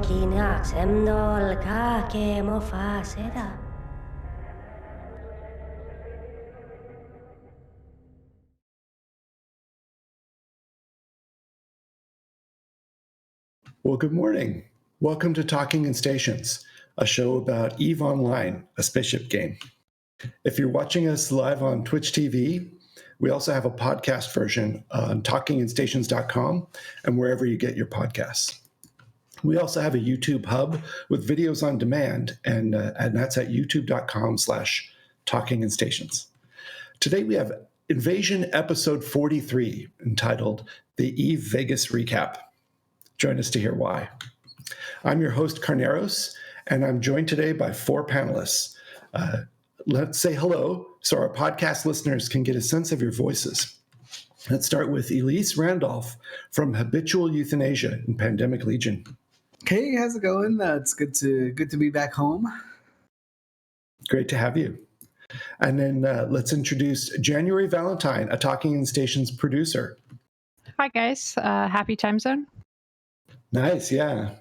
kinak semdol kake mofaseda. Well, good morning. Welcome to Talking in Stations, a show about EVE Online, a spaceship game. If you're watching us live on Twitch TV, we also have a podcast version on talkinginstations.com and wherever you get your podcasts. We also have a YouTube hub with videos on demand, and that's at youtube.com/talkinginstations. Today we have Invasion Episode 43, entitled The EVE Vegas Recap. Join us to hear why. I'm your host, Carneros, and I'm joined today by four panelists. Let's say hello so our podcast listeners can get a sense of your voices. Let's start with Elise Randolph from Habitual Euthanasia in Pandemic Legion. Hey, how's it going? It's good to be back home. Great to have you. And then let's introduce January Valentine, a Talking in Stations producer. Hi, guys. Happy time zone. Nice, yeah.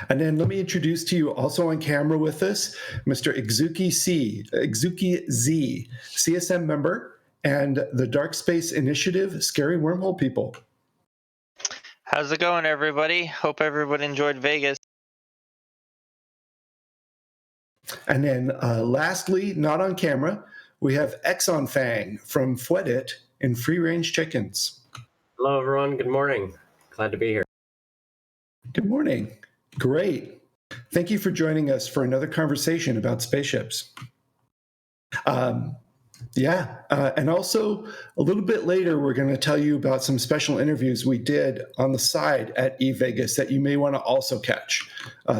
And then let me introduce to you, also on camera with us, Mr. Exuki Z, CSM member, and the Dark Space Initiative Scary Wormhole People. How's it going, everybody? Hope everybody enjoyed Vegas. And then lastly, not on camera, we have Exxon Fang from Fwedit in Free Range Chickens. Hello, everyone. Good morning. Glad to be here. Good morning. Great. Thank you for joining us for another conversation about spaceships. And also a little bit later, we're going to tell you about some special interviews we did on the side at eVegas that you may want to also catch.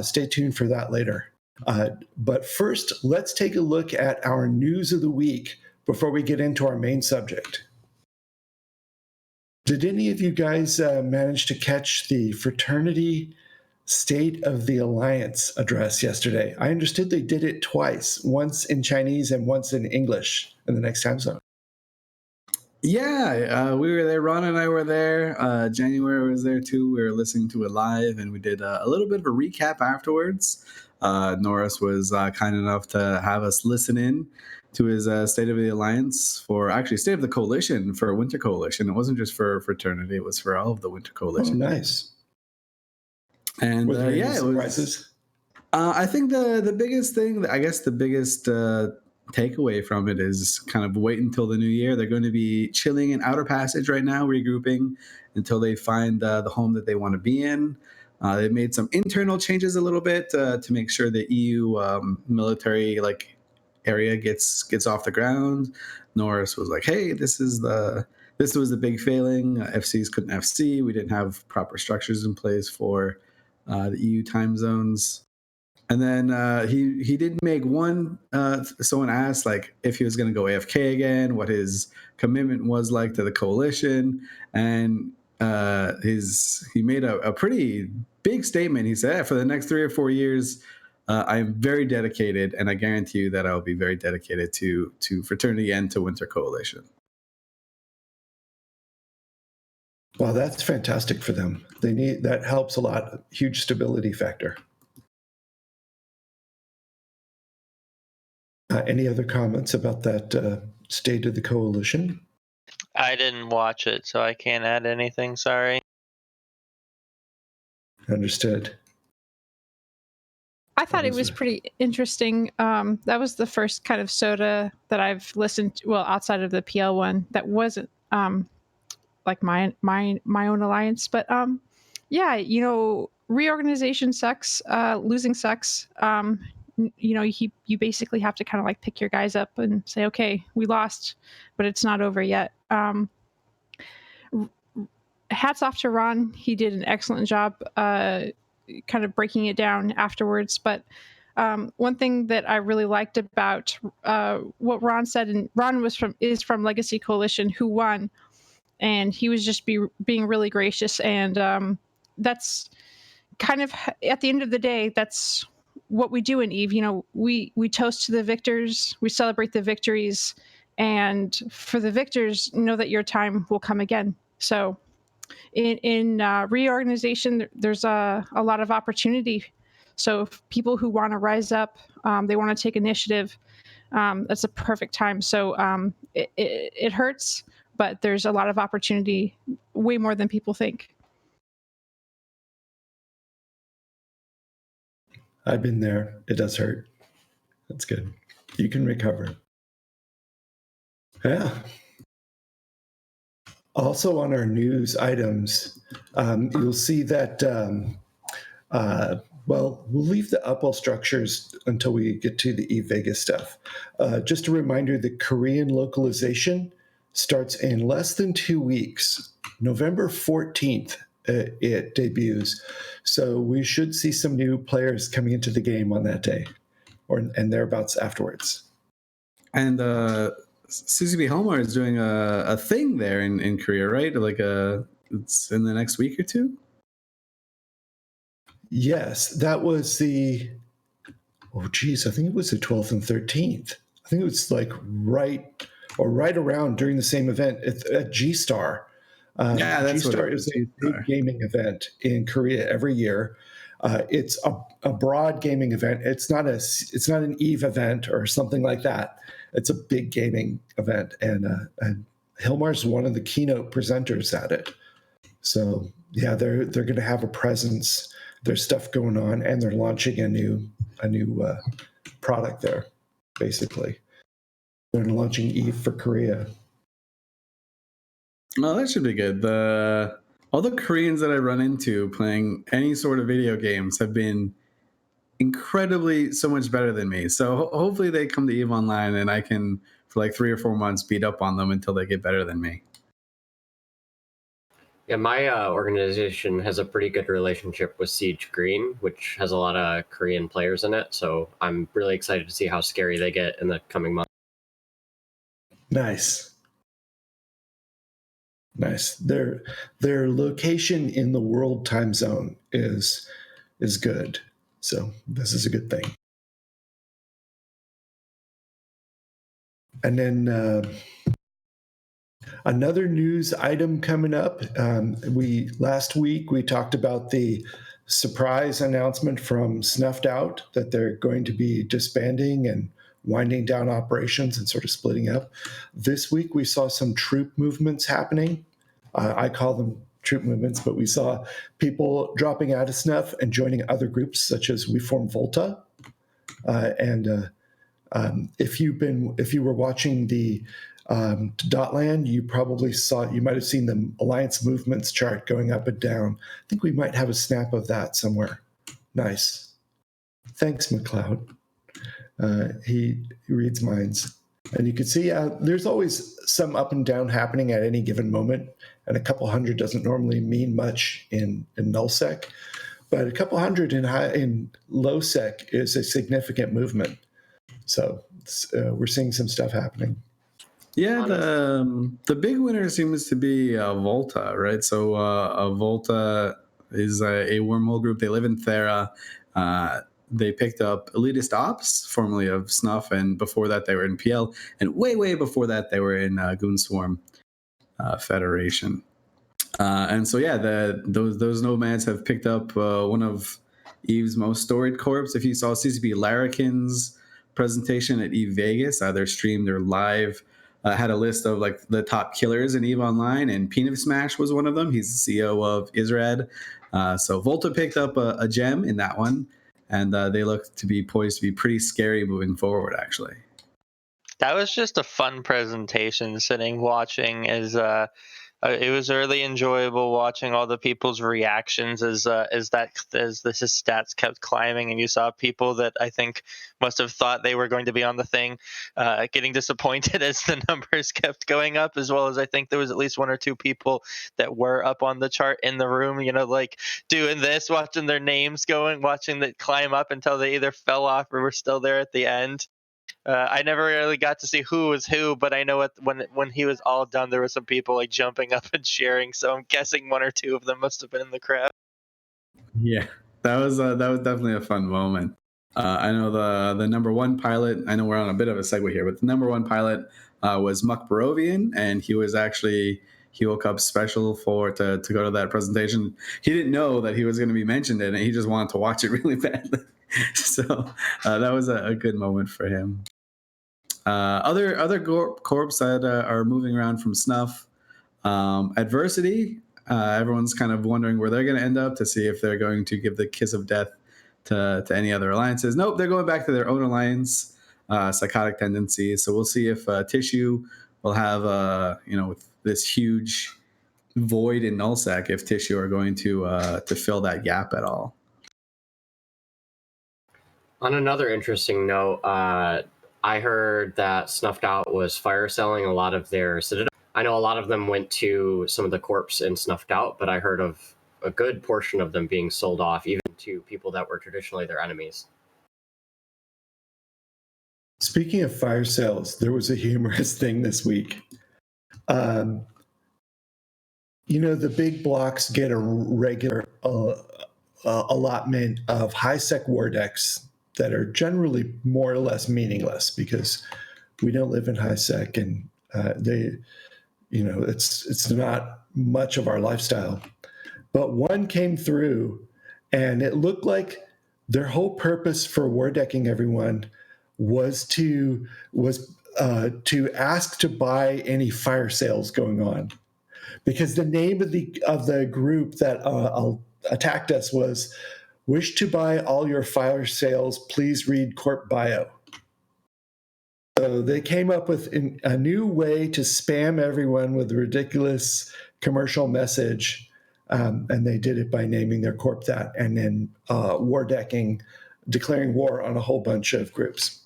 Stay tuned for that later. But first, let's take a look at our news of the week before we get into our main subject. Did any of you guys manage to catch the Fraternity State of the Alliance address yesterday? I understood they did it twice, once in Chinese and once in English in the next time zone. Yeah, we were there. Ron and I were there. January was there too. We were listening to it live, and we did a little bit of a recap afterwards. Norris was kind enough to have us listen in to his State of the Alliance State of the Coalition for Winter Coalition. It wasn't just for Fraternity; it was for all of the Winter Coalition. Oh, nice. And it was. I think the biggest thing, I guess, the biggest takeaway from it is kind of wait until the new year. They're going to be chilling in Outer Passage right now, regrouping until they find the home that they want to be in. They've made some internal changes a little bit to make sure the EU military area gets off the ground. Norris was like, "Hey, this was the big failing. FCs couldn't FC. We didn't have proper structures in place for the EU time zones." And then he did make one. Someone asked if he was going to go AFK again, what his commitment was like to the coalition, and he made a pretty big statement. He said, "For the next 3 or 4 years, I am very dedicated, and I guarantee you that I will be very dedicated to Fraternity and to Winter Coalition." Well, that's fantastic for them. That helps a lot. Huge stability factor. Any other comments about that State of the Coalition? I didn't watch it, so I can't add anything. Sorry. Understood. I thought it was pretty interesting. That was the first kind of soda that I've listened to, well, outside of the PL one, that wasn't like my own alliance. But reorganization sucks. Losing sucks. You basically have to kind of pick your guys up and say, okay, we lost, but it's not over yet. Hats off to Ron. He did an excellent job kind of breaking it down afterwards. But one thing that I really liked about what Ron said, and Ron is from Legacy Coalition, who won, and he was just being really gracious. And that's kind of, at the end of the day, that's what we do in EVE. We toast to the victors, we celebrate the victories, and for the victors, know that your time will come again. So in reorganization, there's a lot of opportunity. So if people who want to rise up, they want to take initiative, that's a perfect time. So it hurts, but there's a lot of opportunity, way more than people think. I've been there. It does hurt. That's good. You can recover. Yeah. Also on our news items, you'll see that, well, we'll leave the Upwell structures until we get to the eVegas stuff. Just a reminder, the Korean localization starts in less than 2 weeks. November 14th, it debuts. So we should see some new players coming into the game on that day and thereabouts afterwards. And CCP Homer is doing a thing there in Korea, right? Like it's in the next week or two? Yes, that was I think it was the 12th and 13th. I think it was like right around during the same event at G-Star. Yeah, that's G-Star what it is was. a big gaming event in Korea every year. It's a broad gaming event. It's not an Eve event or something like that. It's a big gaming event, and Hilmar's one of the keynote presenters at it. So yeah, they're going to have a presence. There's stuff going on, and they're launching a new product there. Basically, they're launching Eve for Korea. Well, that should be good. All the Koreans that I run into playing any sort of video games have been incredibly so much better than me. So hopefully they come to EVE Online and I can, for like 3 or 4 months, beat up on them until they get better than me. Yeah, my organization has a pretty good relationship with Siege Green, which has a lot of Korean players in it. So I'm really excited to see how scary they get in the coming months. Nice. Their location in the world time zone is good. So this is a good thing. And then another news item coming up. Last week we talked about the surprise announcement from Snuffed Out that they're going to be disbanding and winding down operations and sort of splitting up. This week we saw some troop movements happening. I call them troop movements, but we saw people dropping out of Snuff and joining other groups, such as We Form Volta. If you were watching the Dotland, you might have seen the Alliance movements chart going up and down. I think we might have a snap of that somewhere. Nice. Thanks, McLeod. He reads minds. And you can see there's always some up and down happening at any given moment. And a couple hundred doesn't normally mean much in nullsec. But a couple hundred in lowsec is a significant movement. So we're seeing some stuff happening. Yeah, the big winner seems to be Volta, right? So Volta is a wormhole group. They live in Thera. They picked up Elitist Ops, formerly of Snuff, and before that they were in PL, and way before that they were in Goonswarm Federation. And so yeah, those nomads have picked up one of EVE's most storied corps. If you saw CCP Larrikin's presentation at EVE Vegas, their stream, their live, had a list of like the top killers in EVE Online, and Peanut Smash was one of them. He's the CEO of Israd. So Volta picked up a gem in that one, and they look to be poised to be pretty scary moving forward, actually. That was just a fun presentation. Sitting watching as it was really enjoyable watching all the people's reactions as the stats kept climbing, and you saw people that I think must have thought they were going to be on the thing getting disappointed as the numbers kept going up, as well as I think there was at least 1 or 2 people that were up on the chart in the room, like doing this, watching their names watching that climb up until they either fell off or were still there at the end. I never really got to see who was who, but I know when he was all done, there were some people like jumping up and cheering. So I'm guessing 1 or 2 of them must have been in the crowd. Yeah, that was definitely a fun moment. I know the number 1 pilot. I know we're on a bit of a segue here, but the number 1 pilot was Muck Barovian, and he was actually Hero Cup special to go to that presentation. He didn't know that he was going to be mentioned in it. He just wanted to watch it really badly. So that was a good moment for him. Other corps that are moving around from Snuff. Adversity. Everyone's kind of wondering where they're going to end up, to see if they're going to give the kiss of death to any other alliances. Nope, they're going back to their own alliance, Psychotic Tendencies. So we'll see if Tissue will have with this huge void in Nullsec, if Tissue are going to fill that gap at all. On another interesting note, I heard that Snuffed Out was fire selling a lot of their Citadel. I know a lot of them went to some of the corps in Snuffed Out, but I heard of a good portion of them being sold off, even to people that were traditionally their enemies. Speaking of fire sales, there was a humorous thing this week. The big blocks get a regular allotment of high-sec war decks that are generally more or less meaningless because we don't live in high-sec, and it's not much of our lifestyle. But one came through, and it looked like their whole purpose for war decking everyone was to ask to buy any fire sales going on, because the name of the group that attacked us was "Wish to buy all your fire sales? Please read Corp Bio." So they came up with a new way to spam everyone with a ridiculous commercial message, and they did it by naming their corp that, and then war decking, declaring war on a whole bunch of groups.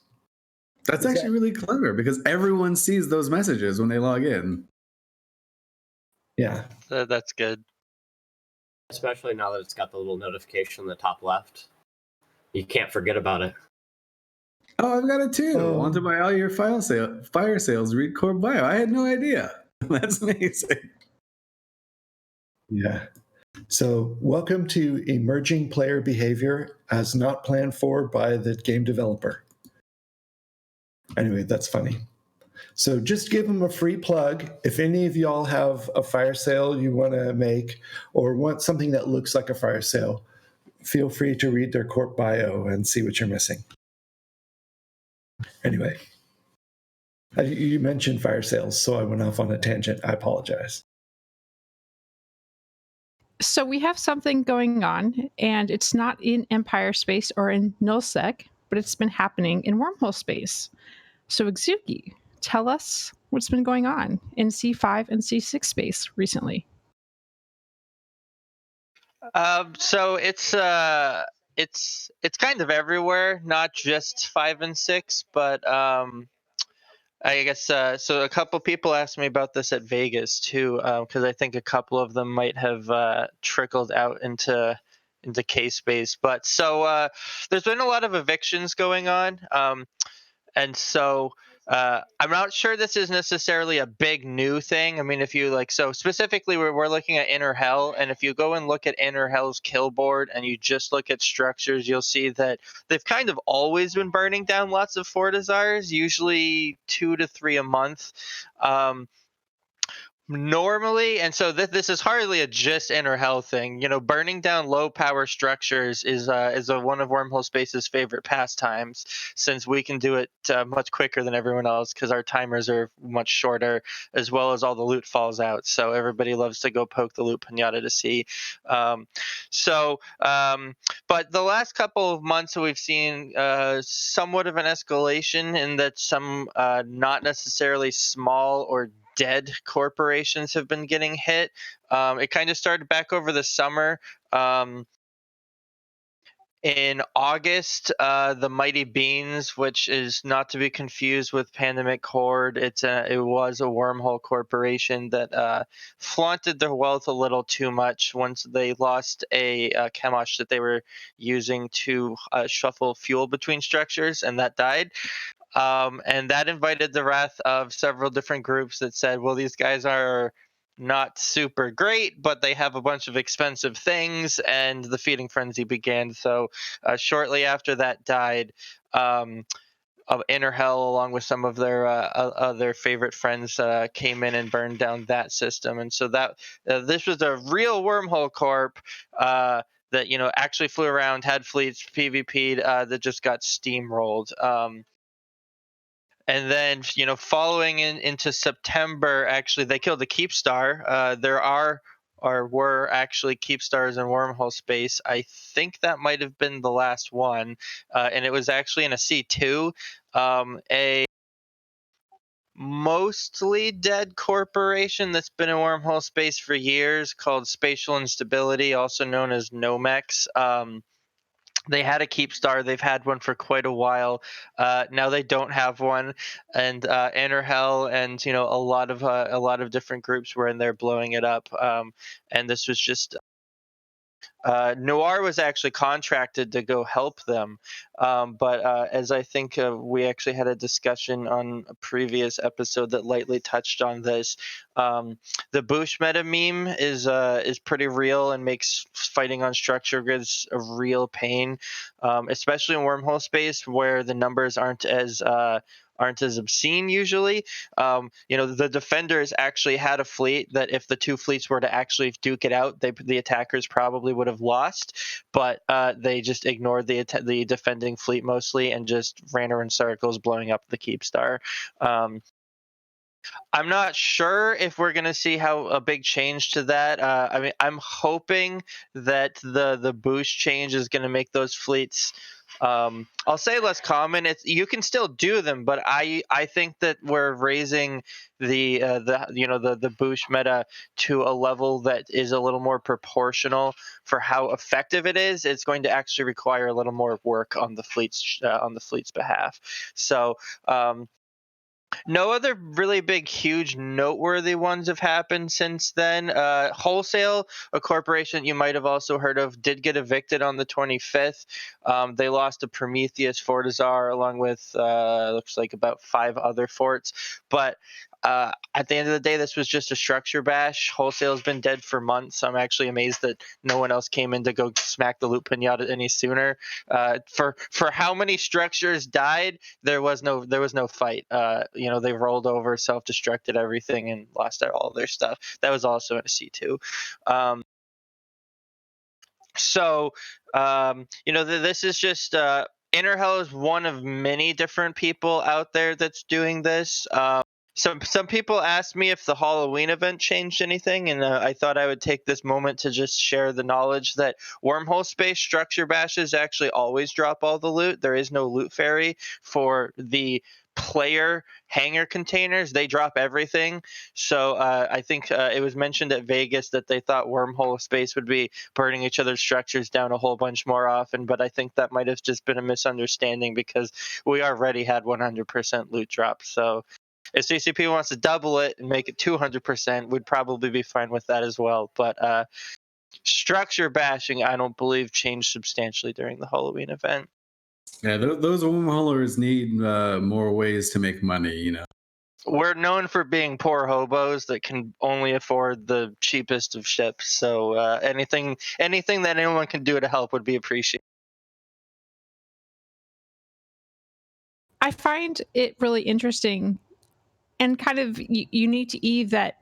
That's actually really clever, because everyone sees those messages when they log in. Yeah. That's good. Especially now that it's got the little notification in the top left. You can't forget about it. Oh, I've got it too. Want to buy all your fire sales? Read Corp Bio. I had no idea. That's amazing. Yeah. So welcome to emerging player behavior as not planned for by the game developer. Anyway, that's funny. So just give them a free plug. If any of y'all have a fire sale you want to make, or want something that looks like a fire sale, feel free to read their Corp Bio and see what you're missing. Anyway, you mentioned fire sales, so I went off on a tangent. I apologize. So we have something going on, and it's not in Empire space or in Nullsec, but it's been happening in Wormhole space. So Exuki, tell us what's been going on in C5 and C6 space recently. So it's kind of everywhere, not just 5 and 6, but I guess so. A couple people asked me about this at Vegas too, because I think a couple of them might have trickled out into K-Space. But so there's been a lot of evictions going on, and so I'm not sure this is necessarily a big new thing. I mean, if you so specifically, we're looking at Inner Hell, and if you go and look at Inner Hell's kill board and you just look at structures, you'll see that they've kind of always been burning down lots of Fortizars, usually 2 to 3 a month. Normally, and so this is hardly a just Inner Hell thing. Burning down low power structures is one of Wormhole Space's favorite pastimes, since we can do it much quicker than everyone else because our timers are much shorter, as well as all the loot falls out. So everybody loves to go poke the loot pinata to see. But the last couple of months we've seen somewhat of an escalation in that some not necessarily small or dead corporations have been getting hit. It kind of started back over the summer. In August, the Mighty Beans, which is not to be confused with Pandemic Horde, it was a Wormhole corporation that flaunted their wealth a little too much once they lost a Chemosh that they were using to shuffle fuel between structures, and that died. And that invited the wrath of several different groups that said, well, these guys are not super great, but they have a bunch of expensive things, and the feeding frenzy began. So shortly after that died, Interhell, along with some of their other favorite friends, came in and burned down that system. And so that this was a real wormhole corp that actually flew around, had fleets, PvP'd, that just got steamrolled. And then following into September, actually they killed the Keepstar. There are or were actually Keepstars in wormhole space. I think that might have been the last one, and it was actually in a C2. A mostly dead corporation that's been in wormhole space for years, called Spatial Instability, also known as Nomex. They had a Keepstar. They've had one for quite a while. Now they don't have one, and Interhell and a lot of different groups were in there blowing it up. And this was just Noir was actually contracted to go help them, but as I think we actually had a discussion on a previous episode that lightly touched on this, the Boosh meta meme is pretty real and makes fighting on structure grids a real pain, especially in wormhole space where the numbers aren't as obscene usually. The defenders actually had a fleet that if the two fleets were to actually duke it out, the attackers probably would have lost, but they just ignored the defending fleet mostly and just ran around circles blowing up the Keepstar. I'm not sure if we're going to see a big change to that. I mean, I'm hoping that the boost change is going to make those fleets, I'll say, less common. You can still do them, but I think that we're raising the boost meta to a level that is a little more proportional for how effective it is. It's going to actually require a little more work on the fleet's behalf. So. No other really big, huge, noteworthy ones have happened since then. Wholesale, a corporation you might have also heard of, did get evicted on the 25th. They lost to Prometheus, Fortizar, along with looks like about 5 other forts. But at the end of the day, this was just a structure bash. Wholesale's been dead for months. I'm actually amazed that no one else came in to go smack the loot pinata any sooner. For how many structures died, there was no fight. They rolled over, self-destructed everything, and lost out all their stuff. That was also in a C2. This is just Interhell is one of many different people out there that's doing this. Some people asked me if the Halloween event changed anything, and I thought I would take this moment to just share the knowledge that wormhole space structure bashes actually always drop all the loot. There is no loot fairy for the player hangar containers. They drop everything. So I think it was mentioned at Vegas that they thought wormhole space would be burning each other's structures down a whole bunch more often, but I think that might have just been a misunderstanding because we already had 100% loot drop. So if CCP wants to double it and make it 200%, we'd probably be fine with that as well. But structure bashing, I don't believe, changed substantially during the Halloween event. Yeah, those wormholers need more ways to make money, We're known for being poor hobos that can only afford the cheapest of ships. So anything that anyone can do to help would be appreciated. I find it really interesting and kind of unique to Eve that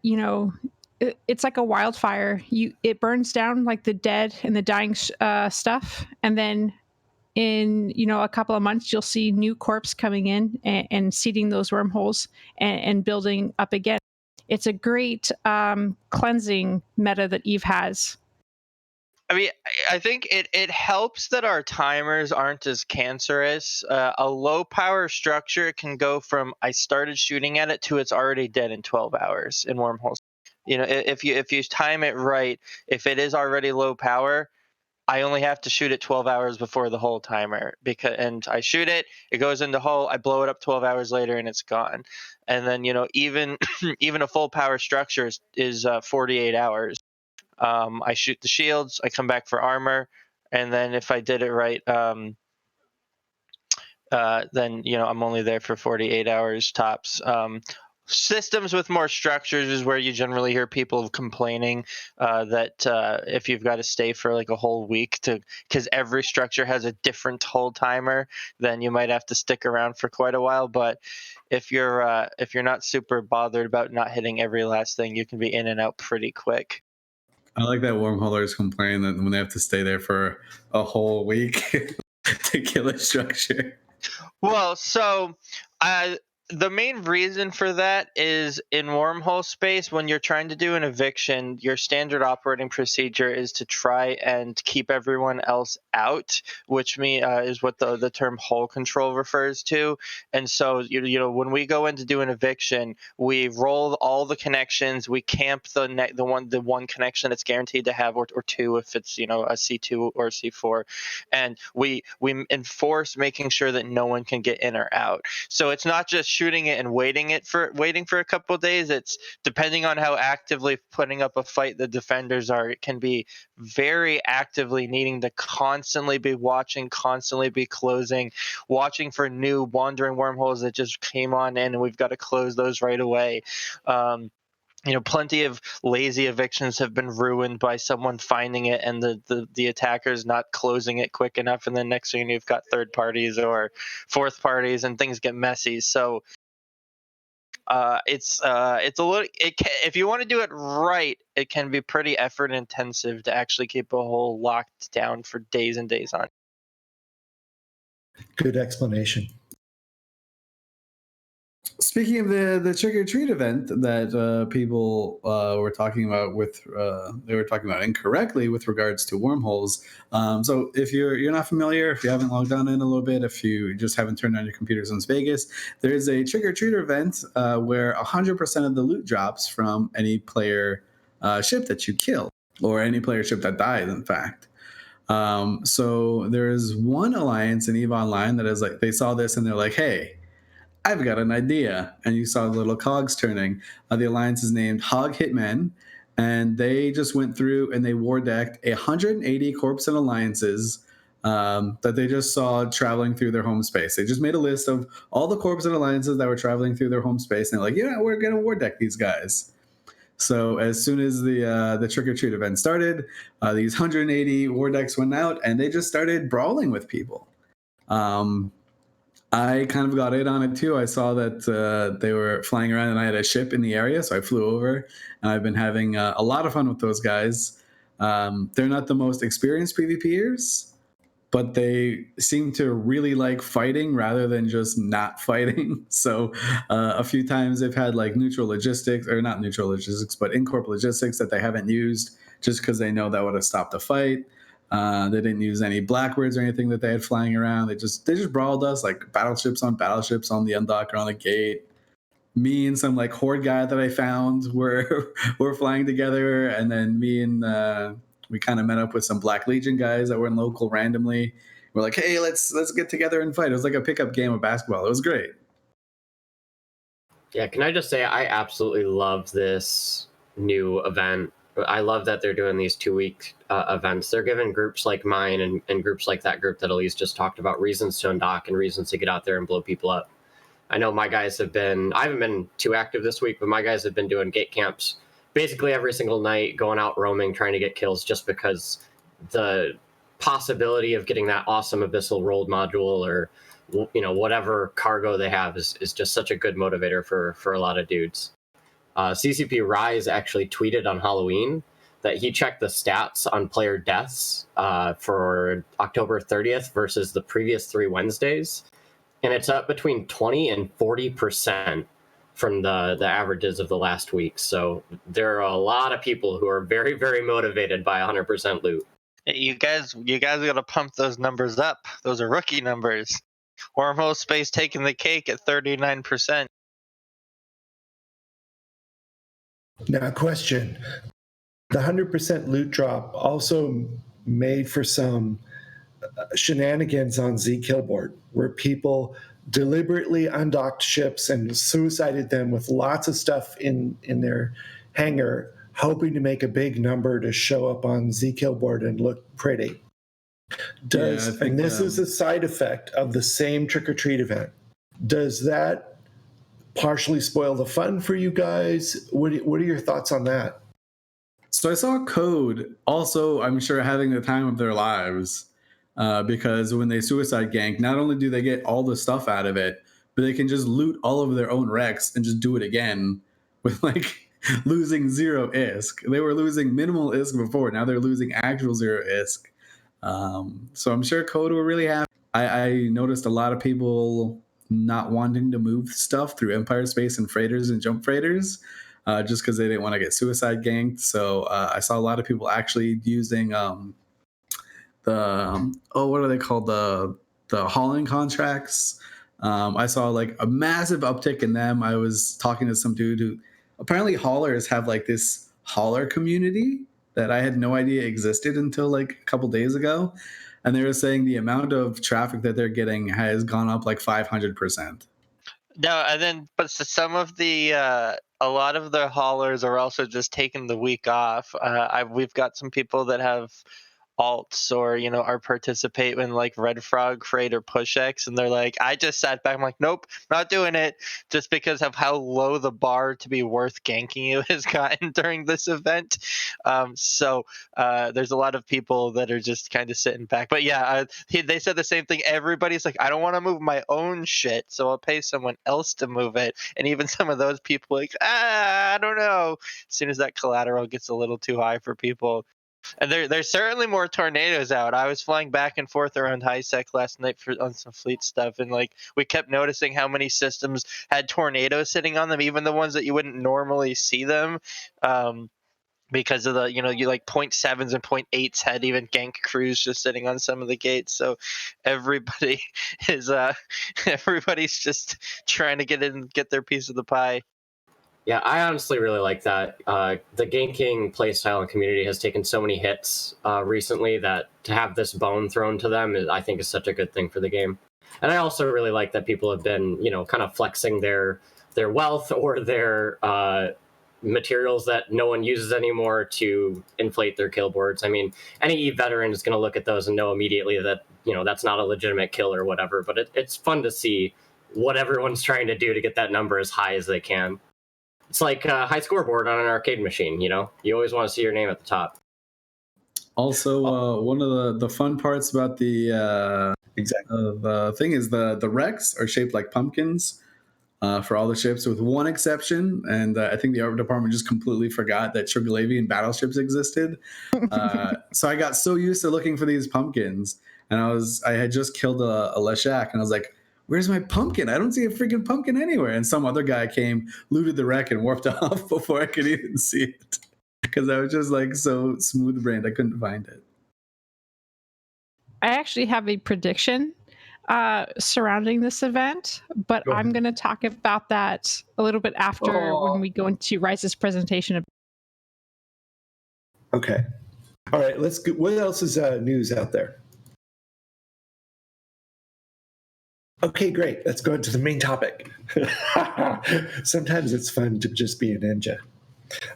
it's like a wildfire. It burns down like the dead and the dying stuff, and then in a couple of months you'll see new corpse coming in and seeding those wormholes and building up again. It's a great cleansing meta that Eve has. I mean, I think it helps that our timers aren't as cancerous. A low power structure can go from I started shooting at it to it's already dead in 12 hours in wormholes. If you time it right, if it is already low power, I only have to shoot it 12 hours before the whole timer, and I shoot it, it goes in the hole, I blow it up 12 hours later, and it's gone. And then even even a full power structure is 48 hours. I shoot the shields, I come back for armor, and then if I did it right, then I'm only there for 48 hours tops. systems with more structures is where you generally hear people complaining that if you've got to stay for like a whole week because every structure has a different hold timer, then you might have to stick around for quite a while. But if you're not super bothered about not hitting every last thing, you can be in and out pretty quick. I like that wormholers complain that when they have to stay there for a whole week to kill a structure. Well, so the main reason for that is in wormhole space, when you're trying to do an eviction, your standard operating procedure is to try and keep everyone else out, which is what the term hole control refers to. And so, when we go in to do an eviction, we roll all the connections, we camp the one connection that's guaranteed to have, or two if it's a C2 or C4, and we enforce making sure that no one can get in or out. So it's not just shooting it and waiting for a couple of days. It's depending on how actively putting up a fight the defenders are. It can be very actively needing to constantly be watching, constantly be closing, watching for new wandering wormholes that just came on in, and we've got to close those right away. Plenty of lazy evictions have been ruined by someone finding it and the attackers not closing it quick enough, and then next thing you've got third parties or fourth parties, and things get messy. So it's a little. If you want to do it right, it can be pretty effort intensive to actually keep a hole locked down for days and days on. Good explanation. Speaking of the trick or treat event that people were talking about they were talking about incorrectly with regards to wormholes. So if you're not familiar, if you haven't logged on in a little bit, if you just haven't turned on your computers in Vegas, there's a trick or treat event where 100% of the loot drops from any player ship that you kill, or any player ship that dies, in fact. So there's one alliance in EVE Online that is like, they saw this and they're like, hey, I've got an idea. And you saw the little cogs turning. The alliance is named Hog Hitmen, and they just went through and they war decked 180 corps and alliances that they just saw traveling through their home space. They just made a list of all the corps and alliances that were traveling through their home space, and they're like, yeah, we're going to war deck these guys. So as soon as the trick or treat event started, these 180 war decks went out, and they just started brawling with people. I kind of got in on it too. I saw that they were flying around, and I had a ship in the area, so I flew over, and I've been having a lot of fun with those guys. They're not the most experienced PvPers, but they seem to really like fighting rather than just not fighting. So a few times they've had like neutral logistics, or not neutral logistics, but in-corp logistics that they haven't used just because they know that would have stopped a fight. They didn't use any Blackbirds or anything that they had flying around. They just brawled us, like battleships on the undock or on the gate. Me and some like horde guy that I found were flying together, and then me and we kind of met up with some Black Legion guys that were in local randomly. We're like, hey, let's get together and fight. It was like a pickup game of basketball. It was great. Yeah, can I just say I absolutely love this new event. I love that they're doing these 2-week events. They're giving groups like mine and groups like that group that Elise just talked about reasons to undock and reasons to get out there and blow people up. I know my guys I haven't been too active this week, but my guys have been doing gate camps basically every single night, going out roaming, trying to get kills, just because the possibility of getting that awesome Abyssal Rolled module or whatever cargo they have is just such a good motivator for a lot of dudes. CCP Rise actually tweeted on Halloween that he checked the stats on player deaths for October 30th versus the previous 3 Wednesdays, and it's up between 20 and 40% from the averages of the last week. So there are a lot of people who are very, very motivated by 100% loot. Hey, you guys got to pump those numbers up. Those are rookie numbers. Wormhole Space taking the cake at 39%. Now, question. The 100% loot drop also made for some shenanigans on zKillboard, where people deliberately undocked ships and suicided them with lots of stuff in their hangar, hoping to make a big number to show up on zKillboard and look pretty. This is a side effect of the same trick-or-treat event. Does that partially spoil the fun for you guys? What are your thoughts on that? So I saw Code also, I'm sure, having the time of their lives because when they suicide gank, not only do they get all the stuff out of it, but they can just loot all of their own wrecks and just do it again with like losing 0 ISK. They were losing minimal ISK before. Now they're losing actual 0 ISK. So I'm sure Code were really happy. I noticed a lot of people not wanting to move stuff through Empire Space and freighters and jump freighters. Just because they didn't want to get suicide ganked. So I saw a lot of people actually using what are they called? The hauling contracts. I saw like a massive uptick in them. I was talking to some dude who apparently haulers have like this hauler community that I had no idea existed until like a couple days ago. And they were saying the amount of traffic that they're getting has gone up like 500%. No, and then but some of the a lot of the haulers are also just taking the week off. We've got some people that have alts or are participate in like Red Frog Freight or PushX, and they're like, I just sat back, I'm like, nope, not doing it, just because of how low the bar to be worth ganking you has gotten during this event. So there's a lot of people that are just kind of sitting back. But yeah, they said the same thing. Everybody's like, I don't want to move my own shit, so I'll pay someone else to move it. And even some of those people like, I don't know, as soon as that collateral gets a little too high for people. And there's certainly more tornadoes out. I was flying back and forth around HiSec last night on some fleet stuff, and like we kept noticing how many systems had tornadoes sitting on them, even the ones that you wouldn't normally see them, because of the you like 0.7s and 0.8s had even gank crews just sitting on some of the gates. So everybody is everybody's just trying to get their piece of the pie. Yeah, I honestly really like that. The ganking playstyle and community has taken so many hits recently that to have this bone thrown to them, I think, is such a good thing for the game. And I also really like that people have been, kind of flexing their wealth or their materials that no one uses anymore to inflate their kill boards. I mean, any EVE veteran is going to look at those and know immediately that, that's not a legitimate kill or whatever. But it's fun to see what everyone's trying to do to get that number as high as they can. It's like a high scoreboard on an arcade machine, You always want to see your name at the top. Also, one of the fun parts about the thing is the wrecks are shaped like pumpkins for all the ships, with one exception. And I think the art department just completely forgot that Chugalavian battleships existed. So I got so used to looking for these pumpkins, and I had just killed a Leshak, and I was like, where's my pumpkin? I don't see a freaking pumpkin anywhere. And some other guy came, looted the wreck, and warped off before I could even see it. Because I was just like so smooth-brained, I couldn't find it. I actually have a prediction surrounding this event, but I'm going to talk about that a little bit after when we go into Rise's presentation. Okay. All right, let's go. What else is news out there? Okay, great. Let's go into the main topic. Sometimes it's fun to just be a ninja.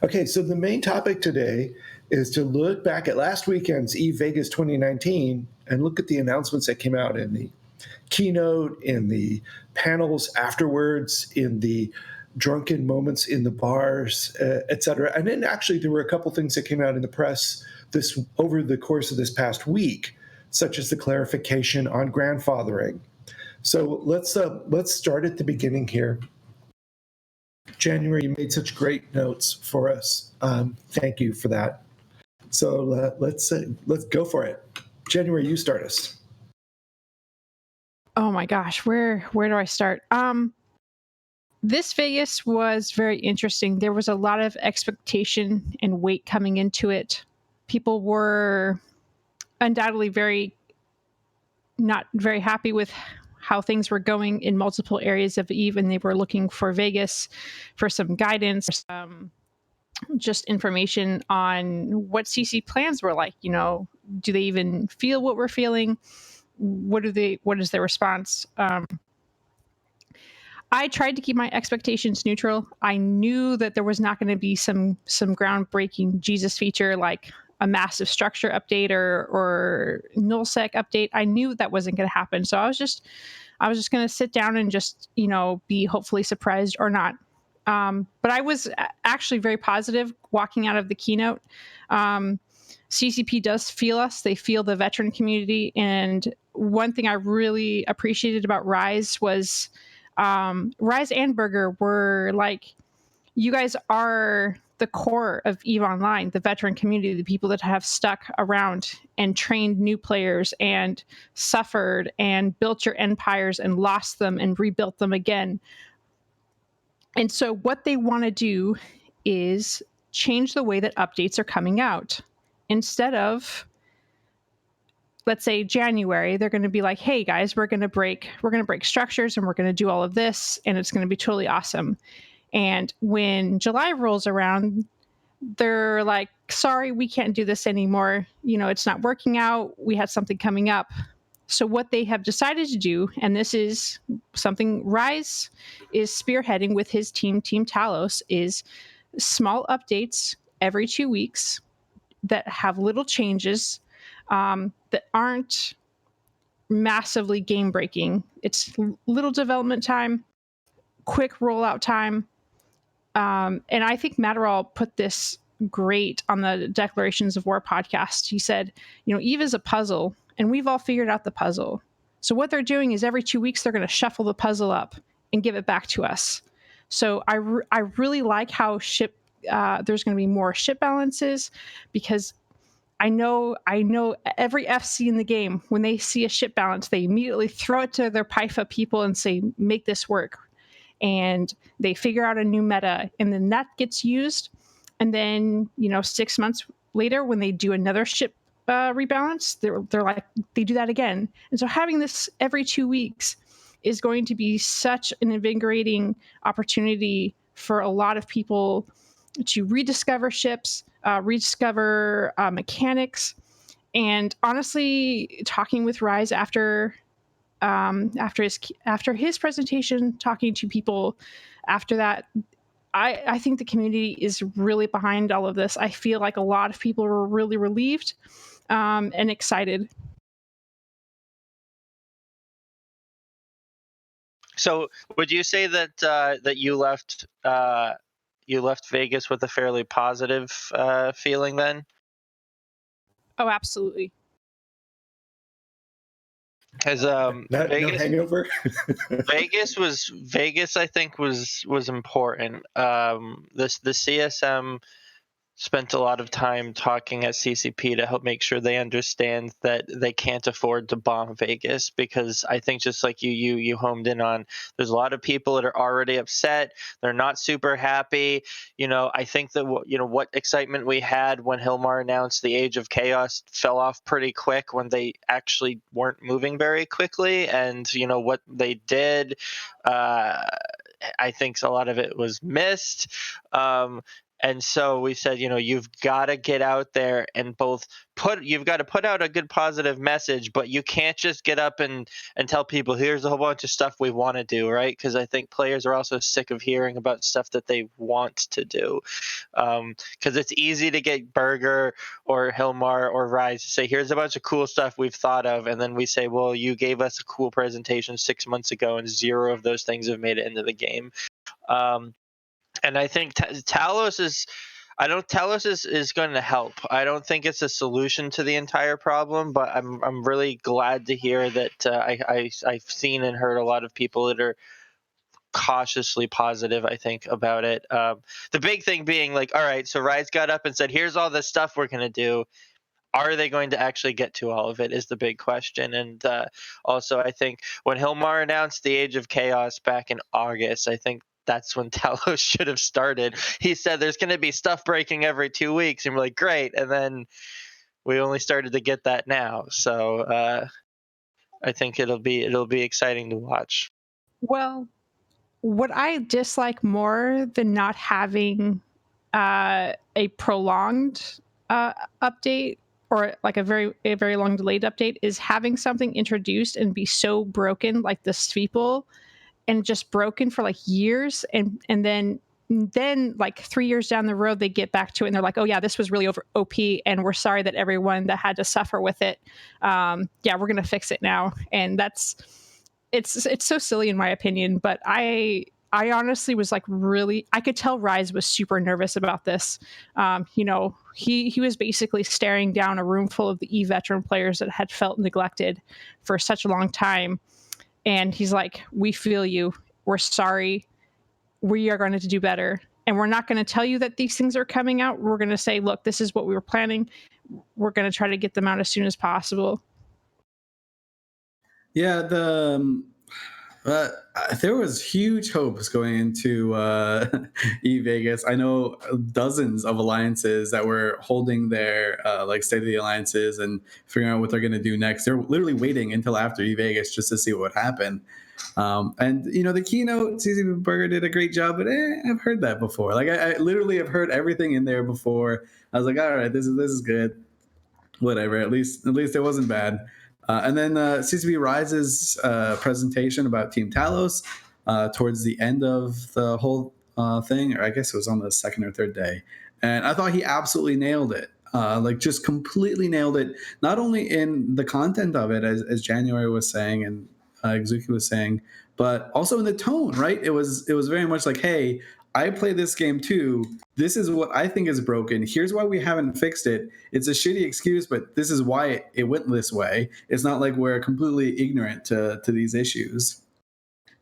Okay, so the main topic today is to look back at last weekend's EVE Vegas 2019 and look at the announcements that came out in the keynote, in the panels afterwards, in the drunken moments in the bars, etc. And then actually there were a couple things that came out in the press over the course of this past week, such as the clarification on grandfathering. So let's start at the beginning here. January, you made such great notes for us. Thank you for that. So let's go for it. January, you start us. Oh my gosh, where do I start? This Vegas was very interesting. There was a lot of expectation and weight coming into it. People were undoubtedly not very happy with how things were going in multiple areas of EVE, and they were looking for Vegas for some guidance, just information on what CC plans were like. Do they even feel what we're feeling? What is their response? I tried to keep my expectations neutral. I knew that there was not going to be some groundbreaking Jesus feature like a massive structure update or nullsec update. I knew that wasn't going to happen. So I was just I was just going to sit down and just, be hopefully surprised or not. But I was actually very positive walking out of the keynote. CCP does feel us. They feel the veteran community. And one thing I really appreciated about Rise was Rise and Burger were like, you guys are the core of EVE Online, the veteran community, the people that have stuck around and trained new players and suffered and built your empires and lost them and rebuilt them again. And so what they want to do is change the way that updates are coming out. Instead of, let's say, January, they're going to be like, hey guys, we're going to break structures and we're going to do all of this and it's going to be totally awesome. And when July rolls around, they're like, sorry, we can't do this anymore. It's not working out. We had something coming up. So what they have decided to do, and this is something Rise is spearheading with his team Talos, is small updates every 2 weeks that have little changes that aren't massively game breaking. It's little development time, quick rollout time. And I think Matterall put this great on the Declarations of War podcast. He said, EVE is a puzzle and we've all figured out the puzzle. So what they're doing is every 2 weeks, they're going to shuffle the puzzle up and give it back to us. So I really like how there's going to be more ship balances, because I know every FC in the game, when they see a ship balance, they immediately throw it to their PIFA people and say, make this work. And they figure out a new meta, and then that gets used. And then, 6 months later, when they do another ship rebalance, they're like, they do that again. And so having this every 2 weeks is going to be such an invigorating opportunity for a lot of people to rediscover ships, rediscover mechanics. And honestly, talking with Rise after his presentation, talking to people after that, I think the community is really behind all of this. I feel like a lot of people were really relieved and excited. So, would you say that that you left Vegas with a fairly positive feeling then? Oh, absolutely. Because No Vegas, hangover. Vegas, I think was important. The CSM spent a lot of time talking at CCP to help make sure they understand that they can't afford to bomb Vegas, because I think, just like you homed in on, there's a lot of people that are already upset. They're not super happy. I think that what excitement we had when Hilmar announced the Age of Chaos fell off pretty quick when they actually weren't moving very quickly. And what they did, I think a lot of it was missed. And so we said, you've got to get out there and you've got to put out a good positive message, but you can't just get up and tell people, here's a whole bunch of stuff we want to do, right? Because I think players are also sick of hearing about stuff that they want to do. Because it's easy to get Burger or Hilmar or Rise to say, here's a bunch of cool stuff we've thought of. And then we say, well, you gave us a cool presentation 6 months ago and 0 of those things have made it into the game. And I think Talos is going to help. I don't think it's a solution to the entire problem, but I'm really glad to hear that I've seen and heard a lot of people that are cautiously positive, I think, about it. The big thing being like, all right, so Rise got up and said, here's all the stuff we're going to do. Are they going to actually get to all of it is the big question. And also, I think when Hilmar announced the Age of Chaos back in August, I think that's when Talos should have started. He said there's going to be stuff breaking every 2 weeks, and we're like, great. And then we only started to get that now. So I think it'll be exciting to watch. Well, what I dislike more than not having a prolonged update, or like a very long delayed update, is having something introduced and be so broken, like the Sweeple, and just broken for like years, and then like 3 years down the road they get back to it and they're like, oh yeah, this was really over OP and we're sorry that everyone that had to suffer with it, we're gonna fix it now. And that's it's so silly in my opinion, but I honestly was like really, I could tell Rise was super nervous about this. You know, he was basically staring down a room full of the veteran players that had felt neglected for such a long time. And he's like, we feel you. We're sorry. We are going to do better. And we're not going to tell you that these things are coming out. We're going to say, look, this is what we were planning. We're going to try to get them out as soon as possible. Yeah, there was huge hopes going into eVegas. I know dozens of alliances that were holding their like State of the Alliances and figuring out what they're going to do next. They're literally waiting until after eVegas just to see what would happen. And you know, the keynote, CCP Burger did a great job, but I've heard that before. Like I literally have heard everything in there before. I was like, all right, this is good. Whatever. At least it wasn't bad. And then CCP Rise's presentation about Team Talos towards the end of the whole thing, or I guess it was on the second or third day. And I thought he absolutely nailed it. Like just completely nailed it, not only in the content of it, as January was saying and Exuki was saying, but also in the tone, right? It was very much like, hey, I play this game too. This is what I think is broken. Here's why we haven't fixed it. It's a shitty excuse, but this is why it went this way. It's not like we're completely ignorant to these issues.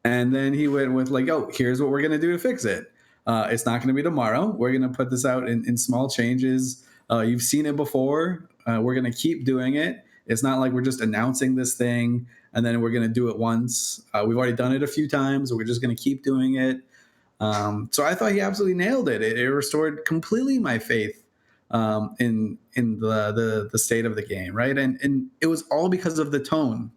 And then he went with like, oh, here's what we're going to do to fix it. It's not going to be tomorrow. We're going to put this out in small changes. You've seen it before. We're going to keep doing it. It's not like we're just announcing this thing and then we're going to do it once. We've already done it a few times. We're just going to keep doing it. So I thought he absolutely nailed it. It restored completely my faith in the state of the game, right? And it was all because of the tone.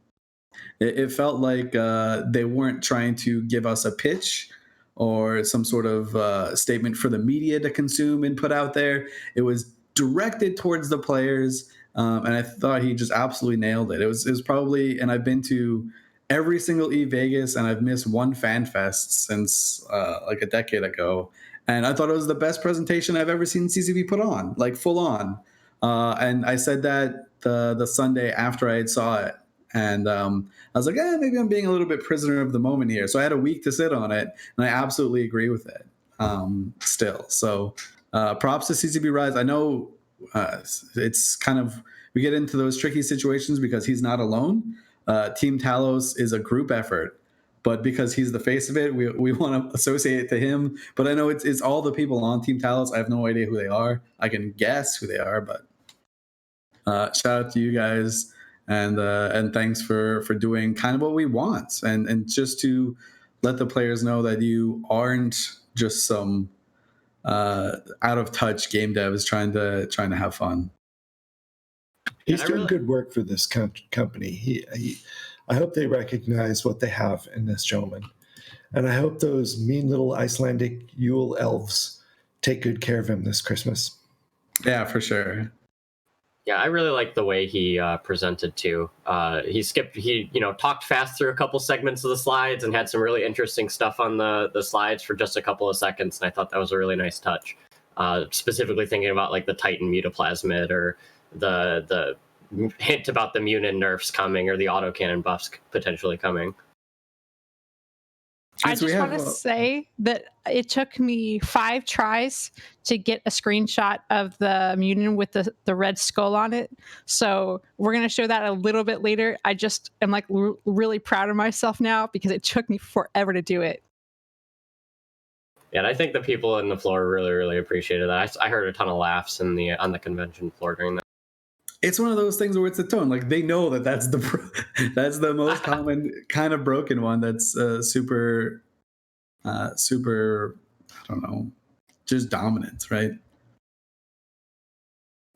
It felt like they weren't trying to give us a pitch or some sort of statement for the media to consume and put out there. It was directed towards the players, and I thought he just absolutely nailed it. It was probably, and I've been to every single eVegas, and I've missed one fan fest since like a decade ago. And I thought it was the best presentation I've ever seen CCP put on, like full on. And I said that the Sunday after I had saw it. And I was like, maybe I'm being a little bit prisoner of the moment here. So I had a week to sit on it, and I absolutely agree with it still. So props to CCP Rise. I know it's kind of, we get into those tricky situations because he's not alone. Team Talos is a group effort, but because he's the face of it, we want to associate it to him. But I know it's all the people on Team Talos. I have no idea who they are. I can guess who they are, but shout out to you guys, and thanks for doing kind of what we want, and just to let the players know that you aren't just some out of touch game devs trying to have fun. He's doing good work for this company. I hope they recognize what they have in this gentleman. And I hope those mean little Icelandic Yule elves take good care of him this Christmas. Yeah, for sure. Yeah, I really like the way he presented too. He talked fast through a couple segments of the slides and had some really interesting stuff on the slides for just a couple of seconds. And I thought that was a really nice touch. Specifically thinking about like the Titan Mutaplasmid or the hint about the Munin nerfs coming or the autocannon buffs potentially coming. I just want to say that it took me 5 tries to get a screenshot of the Munin with the red skull on it. So we're going to show that a little bit later. I just am like really proud of myself now because it took me forever to do it. Yeah, and I think the people in the floor really, really appreciated that. I heard a ton of laughs on the convention floor during that. It's one of those things where it's the tone. Like they know that's the most common kind of broken one. That's super, I don't know, just dominance, right?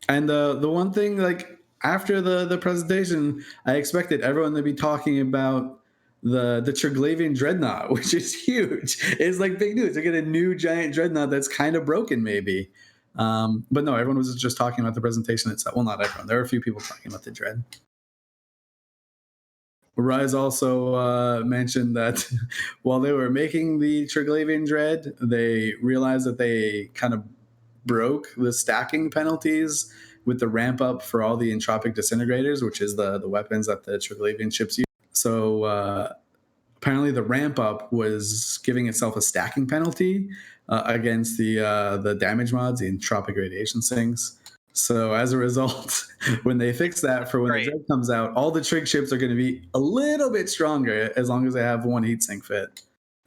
And the one thing, like after the presentation, I expected everyone to be talking about the Triglavian Dreadnought, which is huge. It's like big news. They get a new giant Dreadnought that's kind of broken, maybe. But no, everyone was just talking about the presentation itself. Well, not everyone. There were a few people talking about the Dread. Rise also mentioned that while they were making the Triglavian Dread, they realized that they kind of broke the stacking penalties with the ramp up for all the entropic disintegrators, which is the weapons that the Triglavian ships use. So apparently the ramp up was giving itself a stacking penalty against the damage mods, the entropic radiation sinks. So as a result, when they fix that for when Right. the Dread comes out, all the trig ships are going to be a little bit stronger as long as they have one heatsink fit.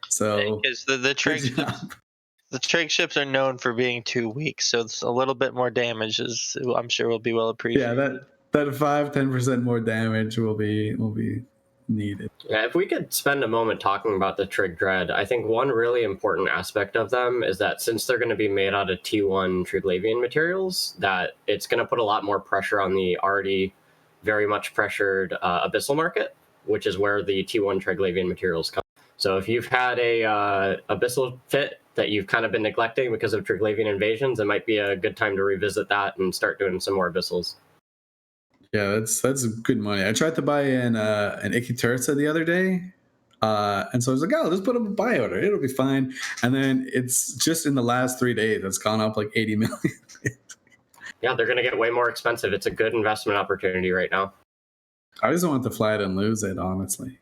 So Because the trig good job. ships, the trig ships are known for being too weak, so it's a little bit more damage is I'm sure will be well appreciated. Yeah, that 5-10% more damage will be needed. Yeah, if we could spend a moment talking about the Trig Dread, I think one really important aspect of them is that since they're going to be made out of T1 Triglavian materials, that it's going to put a lot more pressure on the already very much pressured Abyssal market, which is where the T1 Triglavian materials come. So if you've had a Abyssal fit that you've kind of been neglecting because of Triglavian invasions, it might be a good time to revisit that and start doing some more Abyssals. Yeah, that's good money. I tried to buy an Ikitursa the other day, and so I was like, "Oh, let's put up a buy order; it'll be fine." And then it's just in the last 3 days, it's gone up like 80 million. Yeah, they're going to get way more expensive. It's a good investment opportunity right now. I just don't want to fly it and lose it, honestly.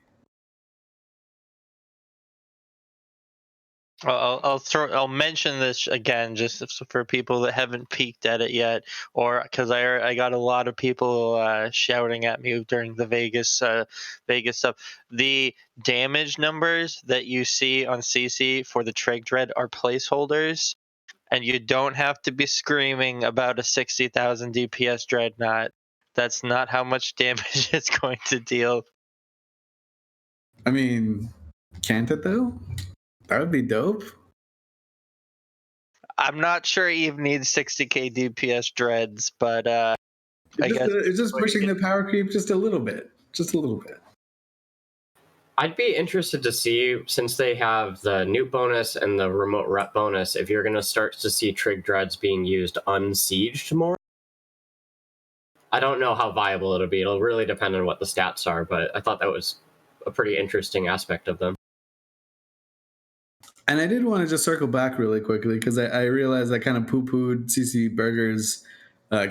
I'll mention this again just for people that haven't peeked at it yet, or because I got a lot of people shouting at me during the Vegas stuff. The damage numbers that you see on CC for the Trig Dread are placeholders, and you don't have to be screaming about a 60,000 DPS Dreadnought. That's not how much damage it's going to deal. I mean, can't it though? That would be dope. I'm not sure Eve needs 60k DPS dreads, but I guess It's just pushing the power creep just a little bit. Just a little bit. I'd be interested to see, since they have the nuke bonus and the remote rep bonus, if you're going to start to see Trig Dreads being used unsieged more. I don't know how viable it'll be. It'll really depend on what the stats are, but I thought that was a pretty interesting aspect of them. And I did want to just circle back really quickly because I realized I kind of poo-pooed CC Burger's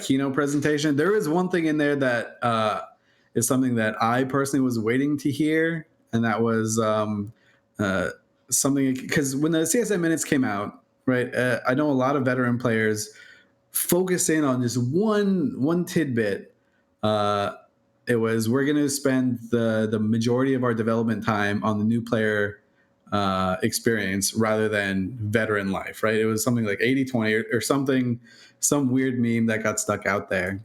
keynote presentation. There is one thing in there that is something that I personally was waiting to hear, and that was something because when the CSM minutes came out, right? I know a lot of veteran players focus in on just one tidbit. It was we're going to spend the majority of our development time on the new player experience rather than veteran life, right? It was something like 80-20 or something, some weird meme that got stuck out there.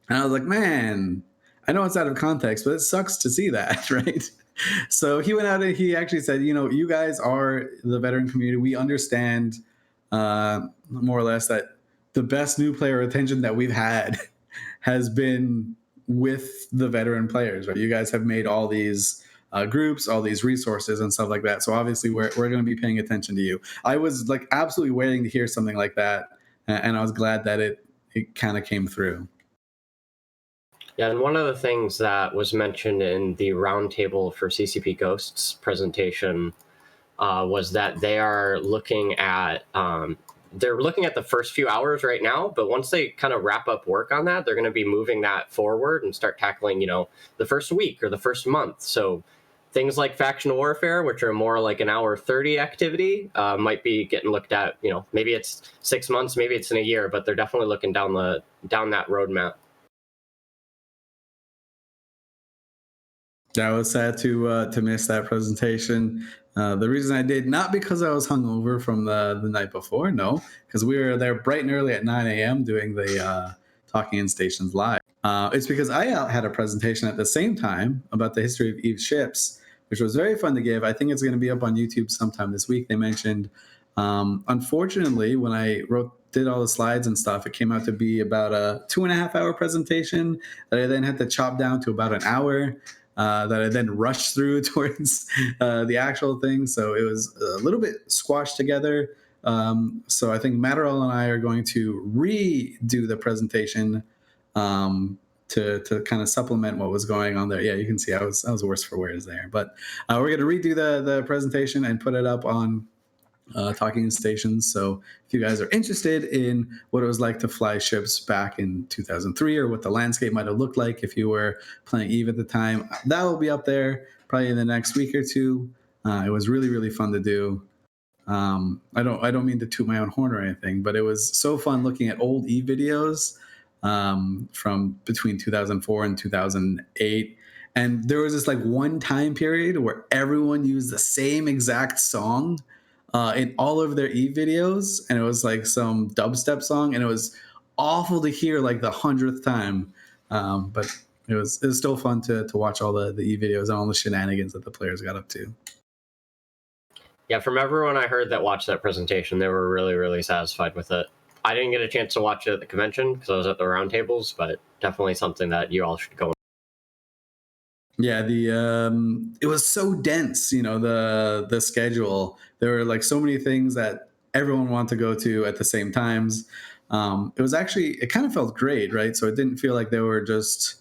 And I was like, man, I know it's out of context, but it sucks to see that, right? So he went out and he actually said, you guys are the veteran community. We understand more or less that the best new player retention that we've had has been with the veteran players, right? You guys have made all these groups, all these resources and stuff like that. So obviously we're going to be paying attention to you. I was like absolutely waiting to hear something like that. And I was glad that it kind of came through. Yeah, and one of the things that was mentioned in the roundtable for CCP Ghosts presentation was that they are looking at the first few hours right now, but once they kind of wrap up work on that, they're going to be moving that forward and start tackling, the first week or the first month. So things like faction warfare, which are more like an hour 30 activity, might be getting looked at. Maybe it's 6 months, maybe it's in a year, but they're definitely looking down that roadmap. I was sad to miss that presentation. The reason I did, not because I was hungover from the night before, no, because we were there bright and early at 9 a.m. doing the Talking in Stations live. It's because I had a presentation at the same time about the history of Eve's ships, which was very fun to give. I think it's going to be up on YouTube sometime this week. They mentioned, unfortunately, when I did all the slides and stuff, it came out to be about a 2.5-hour presentation that I then had to chop down to about an hour. That I then rushed through towards the actual thing. So it was a little bit squashed together. So I think Matterall and I are going to redo the presentation to kind of supplement what was going on there. Yeah, you can see I was worse for wears there. But we're going to redo the presentation and put it up on Talking in Stations. So if you guys are interested in what it was like to fly ships back in 2003 or what the landscape might have looked like if you were playing Eve at the time, that will be up there. probably in the next week or two. It was really, really fun to do. I don't mean to toot my own horn or anything, but it was so fun looking at old Eve videos from between 2004 and 2008. And there was this like one time period where everyone used the same exact song in all of their Eve videos, and it was like some dubstep song, and it was awful to hear like the 100th time. But it was still fun to watch all the Eve videos and all the shenanigans that the players got up to. Yeah, from everyone I heard that watched that presentation, they were really, really satisfied with it. I didn't get a chance to watch it at the convention because I was at the roundtables, but definitely something that you all should go. Yeah, it was so dense, the schedule. There were like so many things that everyone wanted to go to at the same times. It kind of felt great, right? So it didn't feel like there were just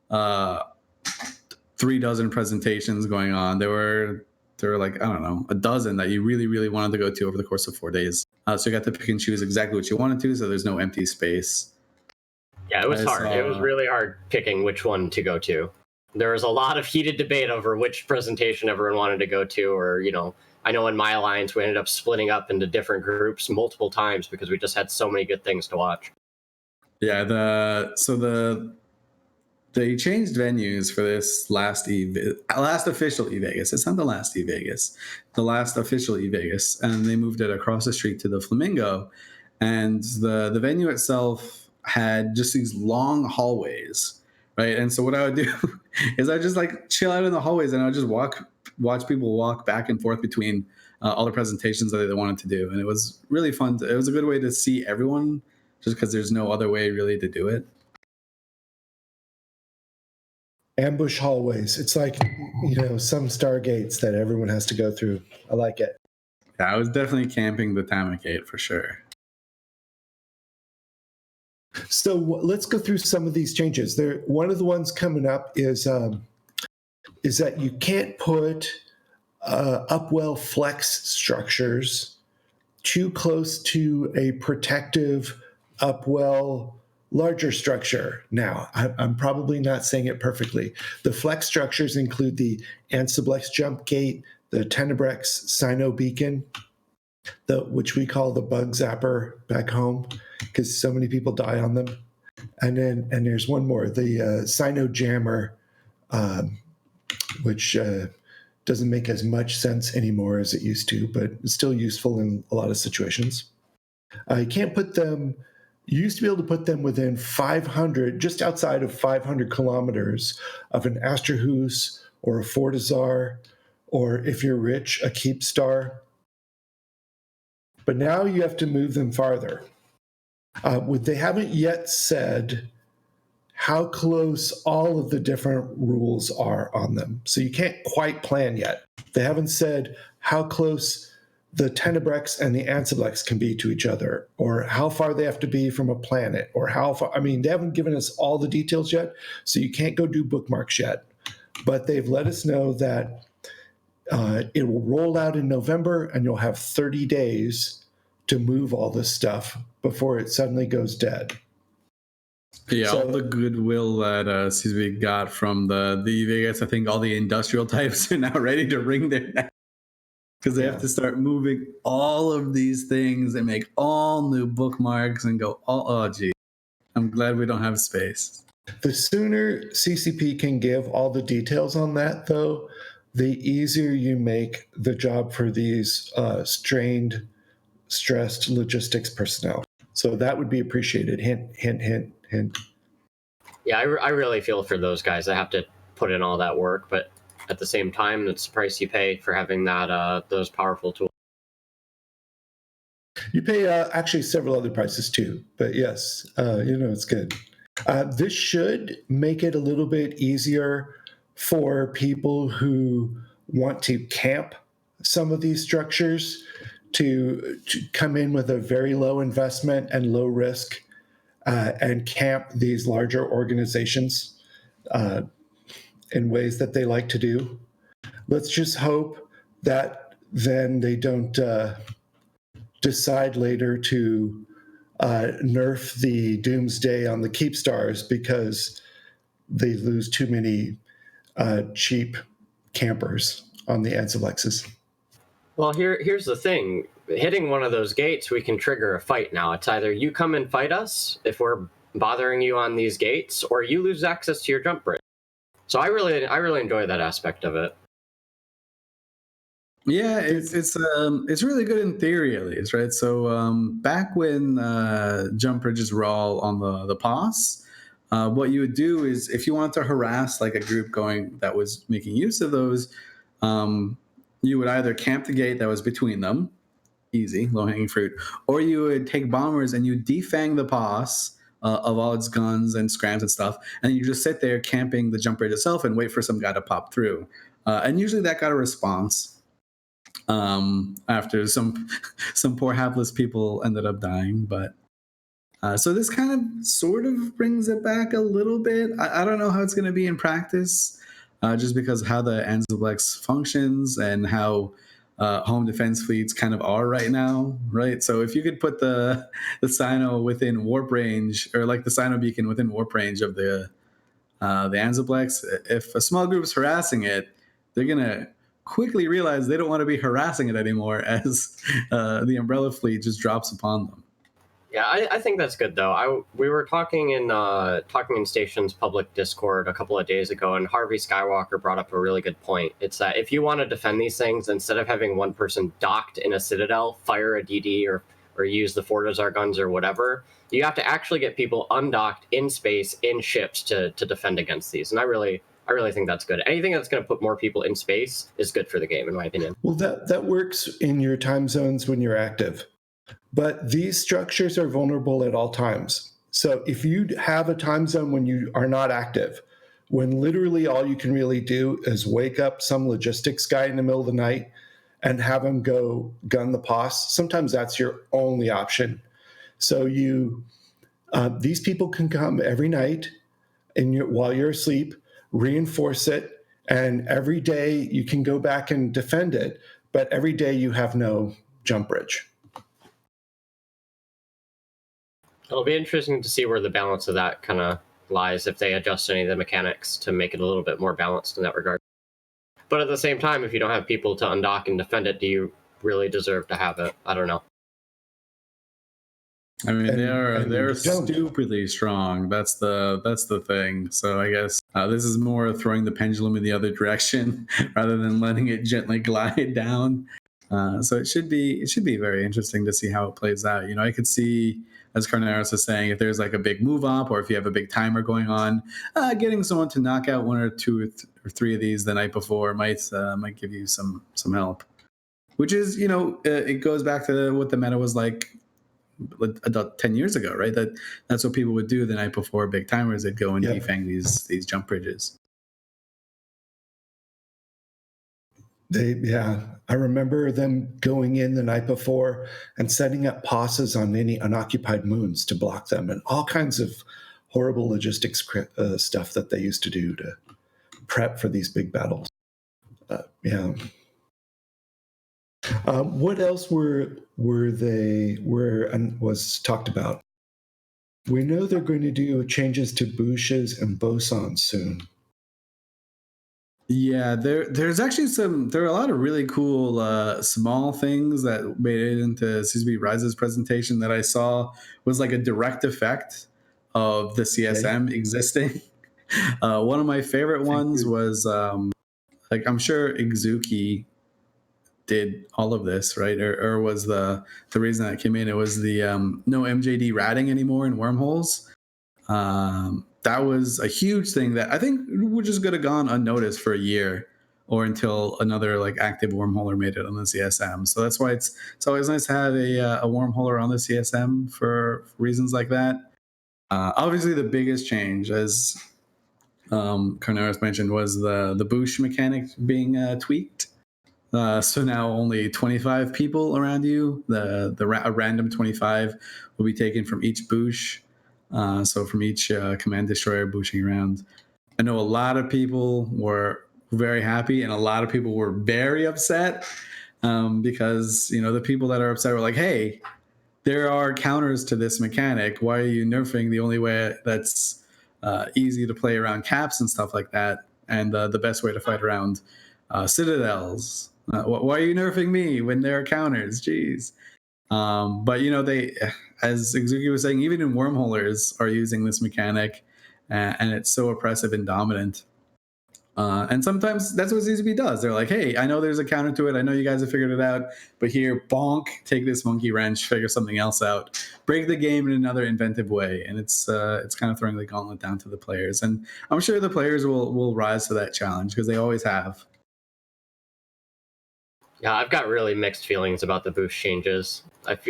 3 dozen presentations going on. There were like, I don't know, a dozen that you really, really wanted to go to over the course of 4 days. So you got to pick and choose exactly what you wanted to, so there's no empty space. Yeah, it was hard. It was really hard picking which one to go to. There was a lot of heated debate over which presentation everyone wanted to go to, or, I know in my alliance we ended up splitting up into different groups multiple times because we just had so many good things to watch. Yeah, they changed venues for this last official eVegas. It's not the last eVegas, the last official eVegas, and they moved it across the street to the Flamingo, and the venue itself had just these long hallways, right? And so what I would do is I just like chill out in the hallways, and I would just watch people walk back and forth between all the presentations that they wanted to do, and it was really fun. It was a good way to see everyone, just because there's no other way really to do it. Ambush hallways. It's like, some Stargates that everyone has to go through. I like it. Yeah, I was definitely camping the Tamacate for sure. So let's go through some of these changes. One of the ones coming up is that you can't put upwell flex structures too close to a protective upwell larger structure. Now, I'm probably not saying it perfectly. The flex structures include the Anciblex jump gate, the Tenebrex Sino beacon, which we call the bug zapper back home because so many people die on them. And there's one more, the Sino jammer, which doesn't make as much sense anymore as it used to, but it's still useful in a lot of situations. You can't put them. You used to be able to put them within 500, just outside of 500 kilometers of an Asterhus or a Fortizar, or if you're rich, a Keepstar. But now you have to move them farther. They haven't yet said how close all of the different rules are on them. So you can't quite plan yet. They haven't said how close the Tenebrex and the Anciblex can be to each other, or how far they have to be from a planet, or how far. I mean, they haven't given us all the details yet, so you can't go do bookmarks yet. But they've let us know that it will roll out in November, and you'll have 30 days to move all this stuff before it suddenly goes dead. Yeah, all the goodwill that CSB got from the Vegas, I think all the industrial types are now ready to wring their neck. Because they have to start moving all of these things and make all new bookmarks and go, oh, gee. I'm glad we don't have space. The sooner CCP can give all the details on that, though, the easier you make the job for these strained, stressed logistics personnel. So that would be appreciated. Hint, hint, hint, hint. Yeah, I really feel for those guys that have to put in all that work, but at the same time, it's the price you pay for having that those powerful tools. You pay actually several other prices too, but yes, it's good. This should make it a little bit easier for people who want to camp some of these structures to come in with a very low investment and low risk and camp these larger organizations in ways that they like to do. Let's just hope that then they don't decide later to nerf the Doomsday on the Keepstars because they lose too many cheap campers on the Anzalexes. Well, here's the thing. Hitting one of those gates, we can trigger a fight now. It's either you come and fight us if we're bothering you on these gates, or you lose access to your jump bridge. So I really enjoy that aspect of it. Yeah, it's really good in theory, at least, right? So back when jump bridges were all on the POS, what you would do is if you wanted to harass like a group going that was making use of those, you would either camp the gate that was between them, easy, low-hanging fruit, or you would take bombers and you defang the POS of all its guns and scrams and stuff, and you just sit there camping the jump bridge itself and wait for some guy to pop through. And usually that got a response. After some poor hapless people ended up dying, but so this kind of sort of brings it back a little bit. I don't know how it's going to be in practice, just because of how the Anzalblex functions and how home defense fleets kind of are right now, right? So if you could put the Sino within warp range, or like the Sino beacon within warp range of the Anzalblex, if a small group is harassing it, they're gonna quickly realize they don't want to be harassing it anymore as the Umbrella fleet just drops upon them. Yeah, I think that's good though. We were talking in Station's public Discord a couple of days ago, and Harvey Skywalker brought up a really good point. It's that if you want to defend these things, instead of having one person docked in a citadel, fire a DD or use the Fortizar guns or whatever, you have to actually get people undocked in space in ships to defend against these. And I really think that's good. Anything that's going to put more people in space is good for the game, in my opinion. Well, that works in your time zones when you're active. But these structures are vulnerable at all times. So if you have a time zone when you are not active, when literally all you can really do is wake up some logistics guy in the middle of the night and have him go gun the POS, sometimes that's your only option. So these people can come every night while you're asleep, reinforce it, and every day you can go back and defend it, but every day you have no jump bridge. It'll be interesting to see where the balance of that kind of lies, if they adjust any of the mechanics to make it a little bit more balanced in that regard. But at the same time, if you don't have people to undock and defend it, do you really deserve to have it? I don't know. I mean, they're stupidly strong. That's the thing. So I guess this is more throwing the pendulum in the other direction rather than letting it gently glide down. So it should be very interesting to see how it plays out. You know, I could see, as Carneros is saying, if there's like a big move up or if you have a big timer going on, getting someone to knock out one or two or three of these the night before might give you some help. Which is, you know, it goes back to what the meta was like 10 years ago, right? That's what people would do the night before big timers. They'd go and defang these jump bridges. I remember them going in the night before and setting up POSes on any unoccupied moons to block them, and all kinds of horrible logistics stuff that they used to do to prep for these big battles. What else was talked about? We know they're going to do changes to Bushes and Bosons soon. Yeah, there's actually there are a lot of really cool small things that made it into CCP Rise's presentation that I saw was like a direct effect of the CSM existing. One of my favorite ones was like, I'm sure Izuki did all of this, right? Or was the reason that came in, it was the no MJD ratting anymore in wormholes. That was a huge thing that I think would just could have gone unnoticed for a year or until another like active wormholer made it on the CSM. So that's why it's always nice to have a wormholer on the CSM for reasons like that. Obviously, the biggest change, as Carneros mentioned, was the Boosh mechanic being tweaked. So now only 25 people around you, a random 25 will be taken from each Boosh. So from each command destroyer booshing around. I know a lot of people were very happy and a lot of people were very upset because, you know, the people that are upset were like, hey, there are counters to this mechanic. Why are you nerfing the only way that's easy to play around caps and stuff like that, and the best way to fight around citadels. Why are you nerfing me when there are counters? Jeez. But they, as Exuki was saying, even in wormholers are using this mechanic, and it's so oppressive and dominant. And sometimes that's what CCP does. They're like, hey, I know there's a counter to it. I know you guys have figured it out. But here, bonk, take this monkey wrench, figure something else out, break the game in another inventive way. And it's kind of throwing the gauntlet down to the players. And I'm sure the players will rise to that challenge because they always have. Yeah, I've got really mixed feelings about the boost changes.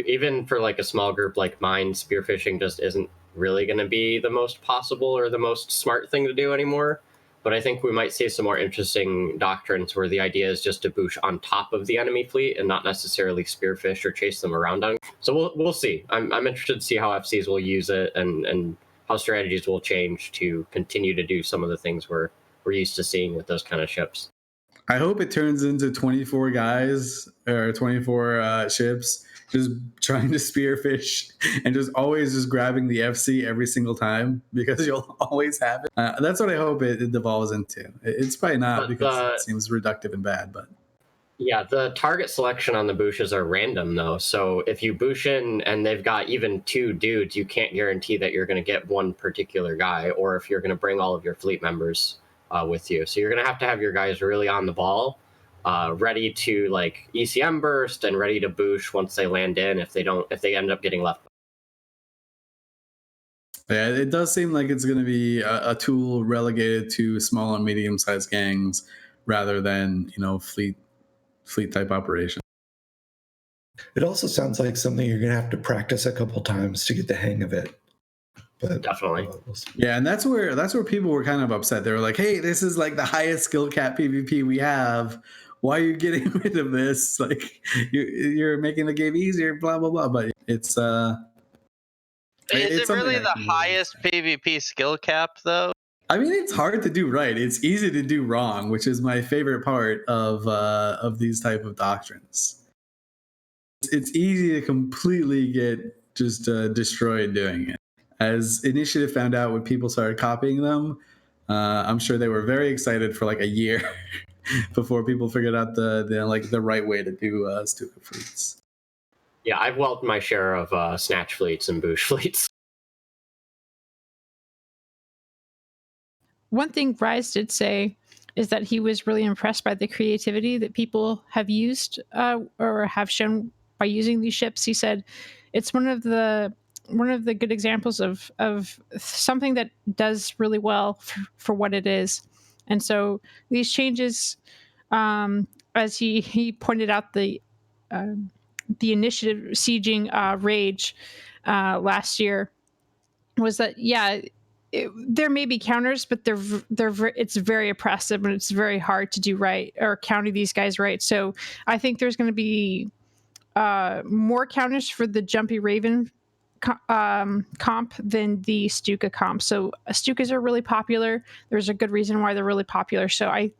Even for like a small group like mine, spearfishing just isn't really going to be the most possible or the most smart thing to do anymore. But I think we might see some more interesting doctrines where the idea is just to boosh on top of the enemy fleet and not necessarily spearfish or chase them around on. So we'll see. I'm interested to see how FCs will use it and how strategies will change to continue to do some of the things we're used to seeing with those kind of ships. I hope it turns into 24 guys or 24 ships just trying to spearfish and just always just grabbing the FC every single time, because you'll always have it. That's what I hope it devolves into. It's probably not, because it seems reductive and bad, but yeah, the target selection on the booshes are random though. So if you boosh in and they've got even 2 dudes, you can't guarantee that you're going to get one particular guy, or if you're going to bring all of your fleet members with you. So you're going to have your guys really on the ball, ready to like ECM burst and ready to boosh once they land in if they end up getting left. Yeah, it does seem like it's going to be a tool relegated to small and medium-sized gangs rather than fleet type operation. It also sounds like something you're going to have to practice a couple times to get the hang of it. But definitely. Yeah, and that's where people were kind of upset. They were like, hey, this is like the highest skill cap PvP we have. Why are you getting rid of this? Like, you're making the game easier, blah blah blah. But it's is it really the highest PvP skill cap though? I mean, it's hard to do right. It's easy to do wrong, which is my favorite part of these type of doctrines. It's easy to completely get just destroyed doing it. As Initiative found out when people started copying them, I'm sure they were very excited for like a year before people figured out the right way to do stupid fleets. Yeah, I've whelped my share of snatch fleets and boosh fleets. One thing Rise did say is that he was really impressed by the creativity that people have used or have shown by using these ships. He said it's one of the good examples of something that does really well for what it is. And so these changes, as he pointed out, the initiative sieging Rage last year was that, yeah, there may be counters, but it's very oppressive and it's very hard to do right or counter these guys right. So I think there's going to be more counters for the Jumpy Raven comp than the Stuka comp. So Stukas are really popular. There's a good reason why they're really popular. So I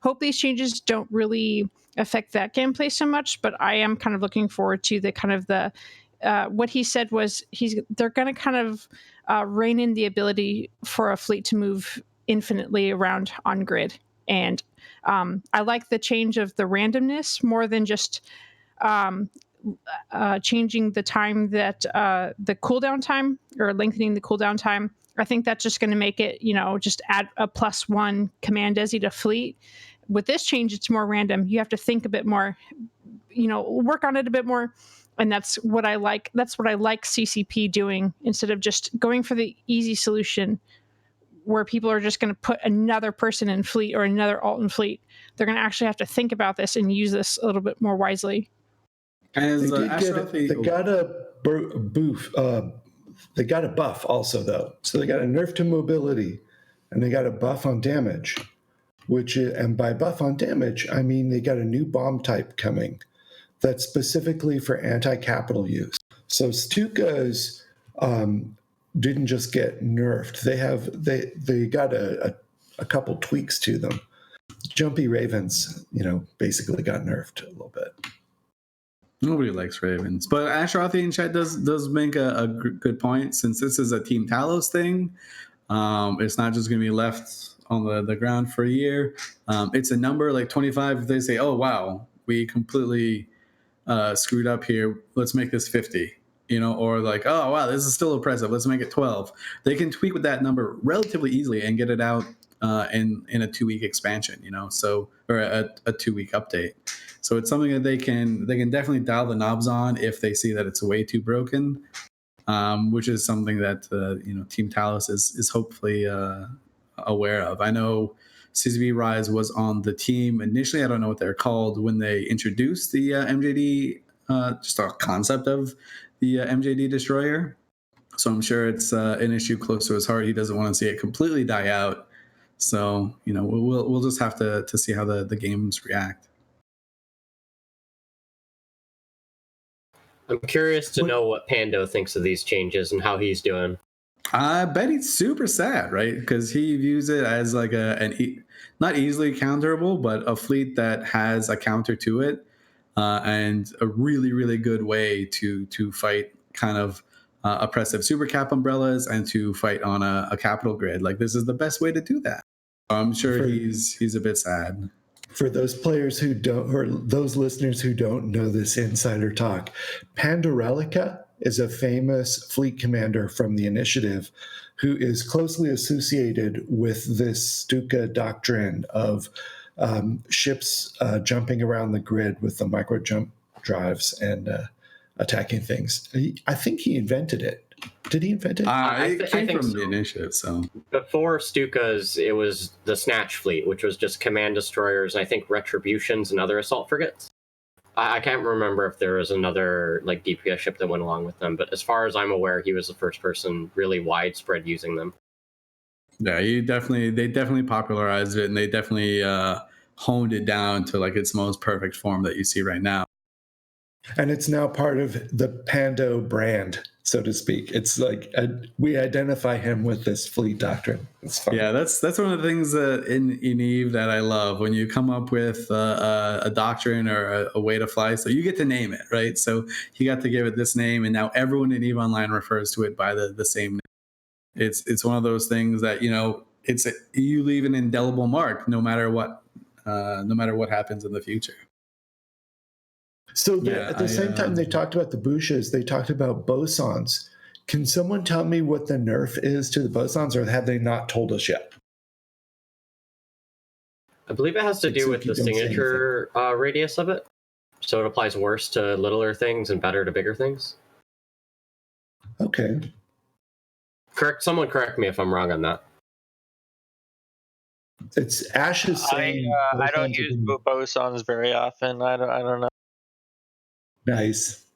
hope these changes don't really affect that gameplay so much, but I am kind of looking forward to what he said was they're going to kind of rein in the ability for a fleet to move infinitely around on grid. And I like the change of the randomness more than just changing the time that the cooldown time or lengthening the cooldown time. I think that's just going to make it, just add a +1 command desi to fleet. With this change, it's more random. You have to think a bit more, work on it a bit more. And that's what I like. That's what I like CCP doing, instead of just going for the easy solution where people are just going to put another person in fleet or another alt in fleet. They're going to actually have to think about this and use this a little bit more wisely. They got a buff also though. So they got a nerf to mobility, and they got a buff on damage. And by buff on damage, I mean they got a new bomb type coming that's specifically for anti-capital use. So Stukas didn't just get nerfed; they got a couple tweaks to them. Jumpy Ravens, basically got nerfed a little bit. Nobody likes Ravens, but Ashrathi in chat does make a good point. Since this is a Team Talos thing, it's not just going to be left on the ground for a year. It's a number like 25. If they say, oh, wow, we completely screwed up here, let's make this 50. Or like, oh, wow, this is still oppressive, let's make it 12. They can tweak with that number relatively easily and get it out in a 2-week expansion, or a 2-week update. So it's something that they can definitely dial the knobs on if they see that it's way too broken, which is something that Team Talos is hopefully aware of. I know CCP Rise was on the team initially. I don't know what they're called when they introduced the MJD, just a concept of the MJD destroyer. So I'm sure it's an issue close to his heart. He doesn't want to see it completely die out. So we'll just have to see how the games react. I'm curious to know what Pando thinks of these changes and how he's doing. I bet he's super sad, right? Because he views it as like not easily counterable, but a fleet that has a counter to it, and a really, really good way to fight kind of oppressive super cap umbrellas and to fight on a capital grid. Like, this is the best way to do that. I'm sure he's a bit sad. For those players who don't, or those listeners who don't know this insider talk, Pandorelica is a famous fleet commander from the Initiative who is closely associated with this Stuka doctrine of ships jumping around the grid with the micro jump drives and attacking things. I think he invented it. Did he invent it? It came from so. the Initiative. So before Stuka's, it was the Snatch fleet, which was just command destroyers, and I think retributions and other assault frigates. I can't remember if there was another like DPS ship that went along with them, but as far as I'm aware, he was the first person really widespread using them. Yeah, they definitely popularized it, and they definitely honed it down to like its most perfect form that you see right now. And it's now part of the Pando brand, so to speak. It's like we identify him with this fleet doctrine. It's fun. Yeah, that's one of the things in EVE that I love, when you come up with a doctrine or a way to fly. So you get to name it, right? So you got to give it this name, and now everyone in EVE Online refers to it by the same name. It's one of those things that you leave an indelible mark no matter what happens in the future. So at the same time they talked about the Bushes, they talked about bosons. Can someone tell me what the nerf is to the bosons, or have they not told us yet? I believe it has to do with the signature radius of it. So it applies worse to littler things and better to bigger things. Okay. Someone correct me if I'm wrong on that. It's Ash's saying. I don't use bosons very often. I don't know. Nice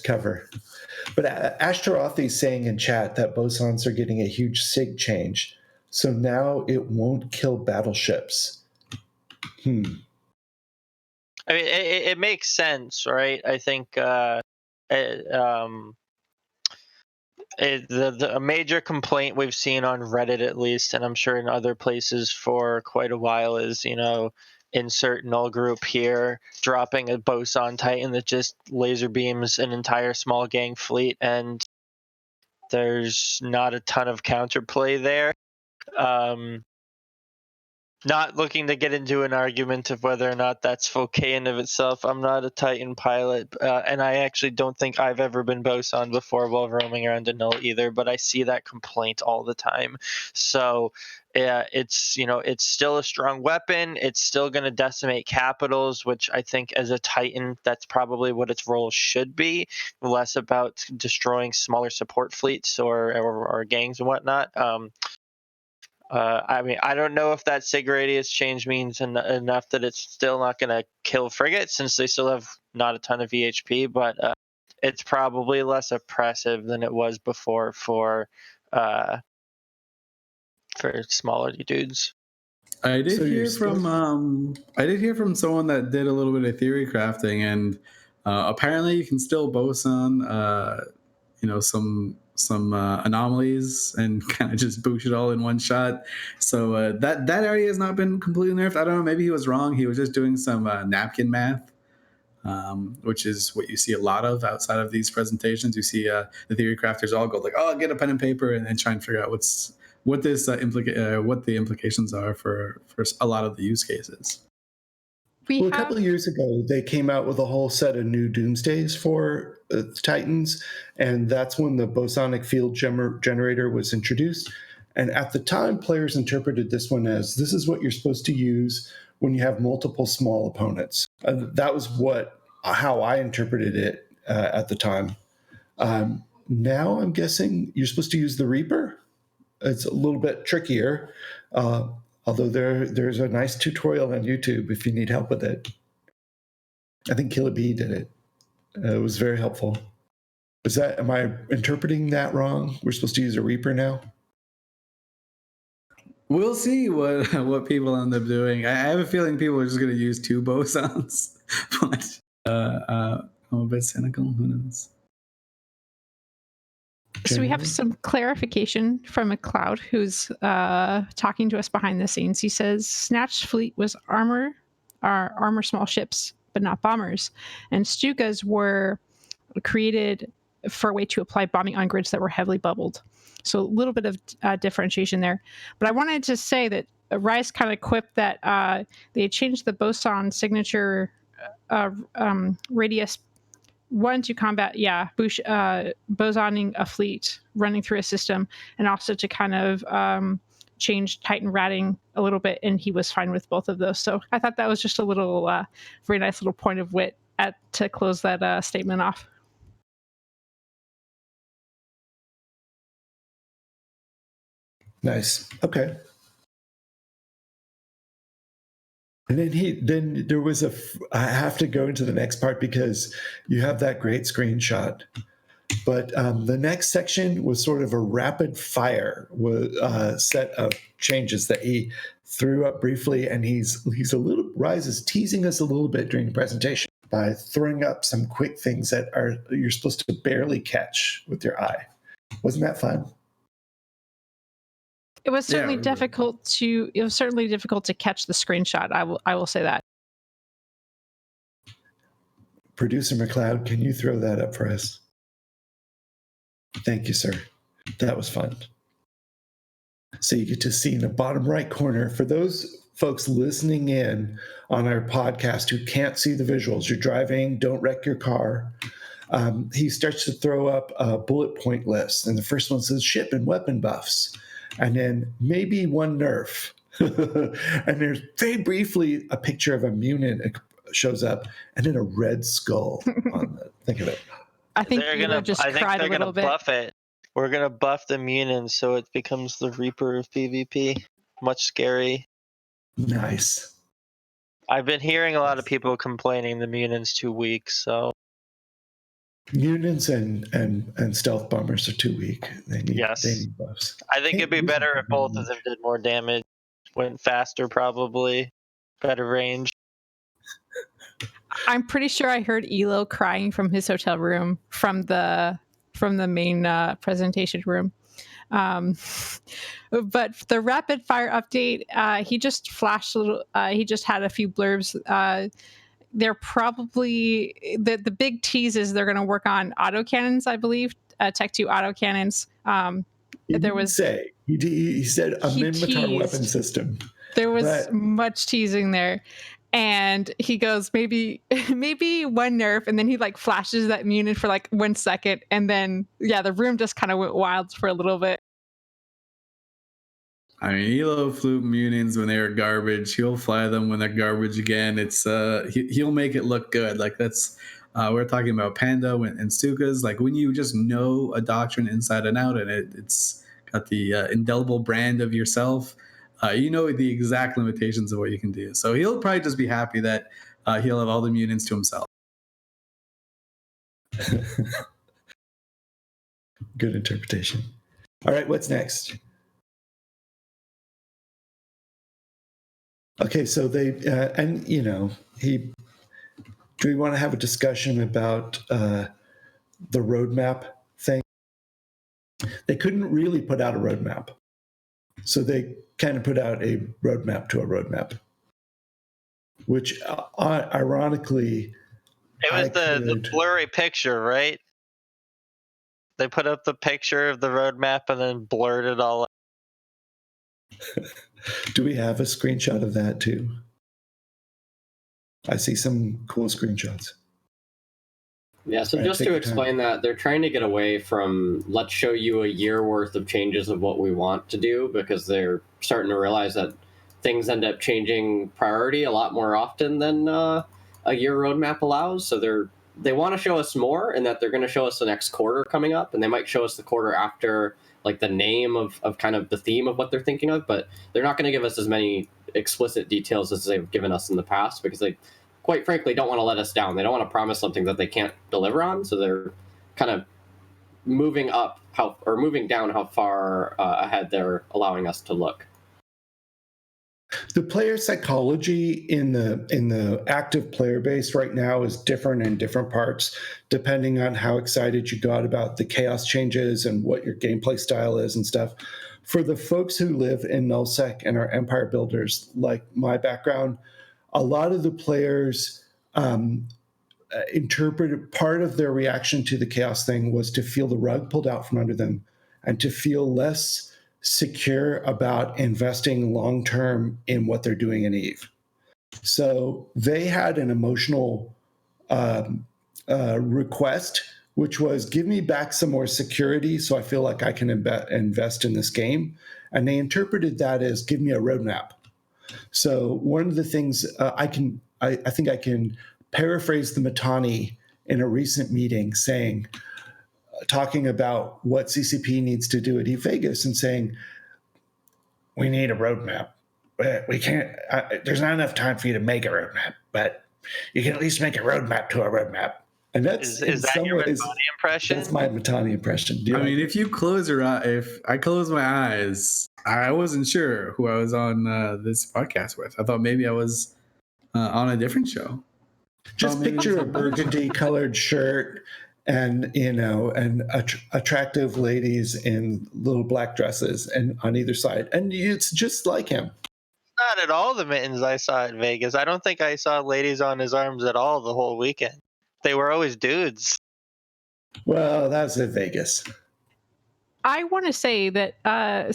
cover. But Ashtarothi saying in chat that bosons are getting a huge sig change, so now it won't kill battleships. I mean, it makes sense, right? I think a major complaint we've seen on Reddit, at least, and I'm sure in other places for quite a while, is insert null group here, dropping a boson titan that just laser beams an entire small gang fleet, and there's not a ton of counterplay there. Not looking to get into an argument of whether or not that's okay in of itself. I'm not a Titan pilot, and I actually don't think I've ever been boson before while roaming around a null either, but I see that complaint all the time. So it's still a strong weapon. It's still going to decimate capitals, which I think as a Titan, that's probably what its role should be, less about destroying smaller support fleets or gangs and whatnot. I mean, I don't know if that sig radius change means enough that it's still not going to kill frigates, since they still have not a ton of VHP, but it's probably less oppressive than it was before for smaller dudes. I did hear from someone that did a little bit of theory crafting, and apparently you can still boson some anomalies and kind of just boost it all in one shot. So that area has not been completely nerfed. I don't know, maybe he was wrong. He was just doing some napkin math, which is what you see a lot of outside of these presentations. You see the theory crafters all go like, oh, get a pen and paper and try and figure out what this what the implications are for a lot of the use cases. We Well, a have couple of years ago, they came out with a whole set of new Doomsdays for Titans, and that's when the bosonic field generator was introduced. And at the time, players interpreted this one as this is what you're supposed to use when you have multiple small opponents. That was how I interpreted it at the time. Now I'm guessing you're supposed to use the Reaper. It's a little bit trickier, although there's a nice tutorial on YouTube if you need help with it. I think Killer Bee did it. It was very helpful. Am I interpreting that wrong? We're supposed to use a Reaper now? We'll see what people end up doing. I have a feeling people are just going to use 2 bosons, but I'm a bit cynical. Who knows? So we have some clarification from McLeod, who's talking to us behind the scenes. He says Snatch Fleet was armor small ships, but not bombers. And Stukas were created for a way to apply bombing on grids that were heavily bubbled. So a little bit of differentiation there. But I wanted to say that Rice kind of quipped that they changed the boson signature radius one to combat, bosoning a fleet running through a system, and also to kind of change Titan ratting a little bit, and he was fine with both of those. So I thought that was just a little, very nice little point of wit to close that statement off. Nice. Okay. And then there was I have to go into the next part because you have that great screenshot. But the next section was sort of a rapid fire set of changes that he threw up briefly, and Rise is teasing us a little bit during the presentation by throwing up some quick things that you're supposed to barely catch with your eye. Wasn't that fun? It was certainly difficult to catch the screenshot. I will say that. Producer McLeod, can you throw that up for us? Thank you, sir. That was fun. So you get to see in the bottom right corner, for those folks listening in on our podcast who can't see the visuals, you're driving, don't wreck your car. He starts to throw up a bullet point list. And the first one says ship and weapon buffs. And then maybe one nerf. And there's very briefly a picture of a Munin shows up, and then a red skull on the, think of it. I think they're gonna buff it. We're gonna buff the Munins so it becomes the Reaper of PvP. Much scary. Nice. I've been hearing a lot of people complaining the Munin's too weak, so Munins and stealth bombers are too weak. They need buffs. I think it'd be better if both of them did more damage, went faster, probably better range. I'm pretty sure I heard Elo crying from his hotel room from the main presentation room. But the rapid fire update, he just flashed a little. He just had a few blurbs. They're probably the big tease is they're going to work on autocannons, I believe, Tech 2 autocannons. He said a Minmatar weapon system. There was much teasing there. And he goes, maybe one nerf, and then he like flashes that Munin for like 1 second, and then the room just kind of went wild for a little bit. I mean, Elo flew Munins when they were garbage. He'll fly them when they're garbage again. It's he'll make it look good. Like that's we're talking about Panda and Stukas. Like when you just know a doctrine inside and out, and it's got the indelible brand of yourself. You know the exact limitations of what you can do. So he'll probably just be happy that he'll have all the Munins to himself. Good interpretation. All right, what's next? Okay, so do we want to have a discussion about the roadmap thing? They couldn't really put out a roadmap. So they kind of put out a roadmap to a roadmap, which ironically... It was the blurry picture, right? They put up the picture of the roadmap and then blurred it all out. Do we have a screenshot of that too? I see some cool screenshots. Yeah, so Right, just take to your time. explain that, they're trying to get away from let's show you a year worth of changes of what we want to do, because they're starting to realize that things end up changing priority a lot more often than a year roadmap allows. So they want to show us more, and that they're going to show us the next quarter coming up, and they might show us the quarter after, like the name of kind of the theme of what they're thinking of, but they're not going to give us as many explicit details as they've given us in the past, because they quite frankly don't want to let us down. They don't want to promise something that they can't deliver on, so they're kind of moving down how far ahead they're allowing us to look. The player psychology in the active player base right now is different in different parts, depending on how excited you got about the chaos changes and what your gameplay style is and stuff. For the folks who live in nullsec and are empire builders, like my background, a lot of the players interpreted part of their reaction to the chaos thing was to feel the rug pulled out from under them and to feel less secure about investing long term in what they're doing in Eve. So they had an emotional request, which was give me back some more security so I feel like I can invest in this game. And they interpreted that as give me a roadmap. So one of the things I think I can paraphrase the Mittani in a recent meeting saying, talking about what CCP needs to do at eVegas and saying, we need a roadmap. We can't, there's not enough time for you to make a roadmap, but you can at least make a roadmap to a roadmap. And that's Is that your Mittani impression? That's my Mittani impression. I mean, if I close my eyes, I wasn't sure who I was on this podcast with. I thought maybe I was on a different show. Just picture a burgundy colored shirt and, and attractive ladies in little black dresses and on either side. And it's just like him. Not at all the Mittens I saw at Vegas. I don't think I saw ladies on his arms at all the whole weekend. They were always dudes. Well, that's at Vegas. I want to say that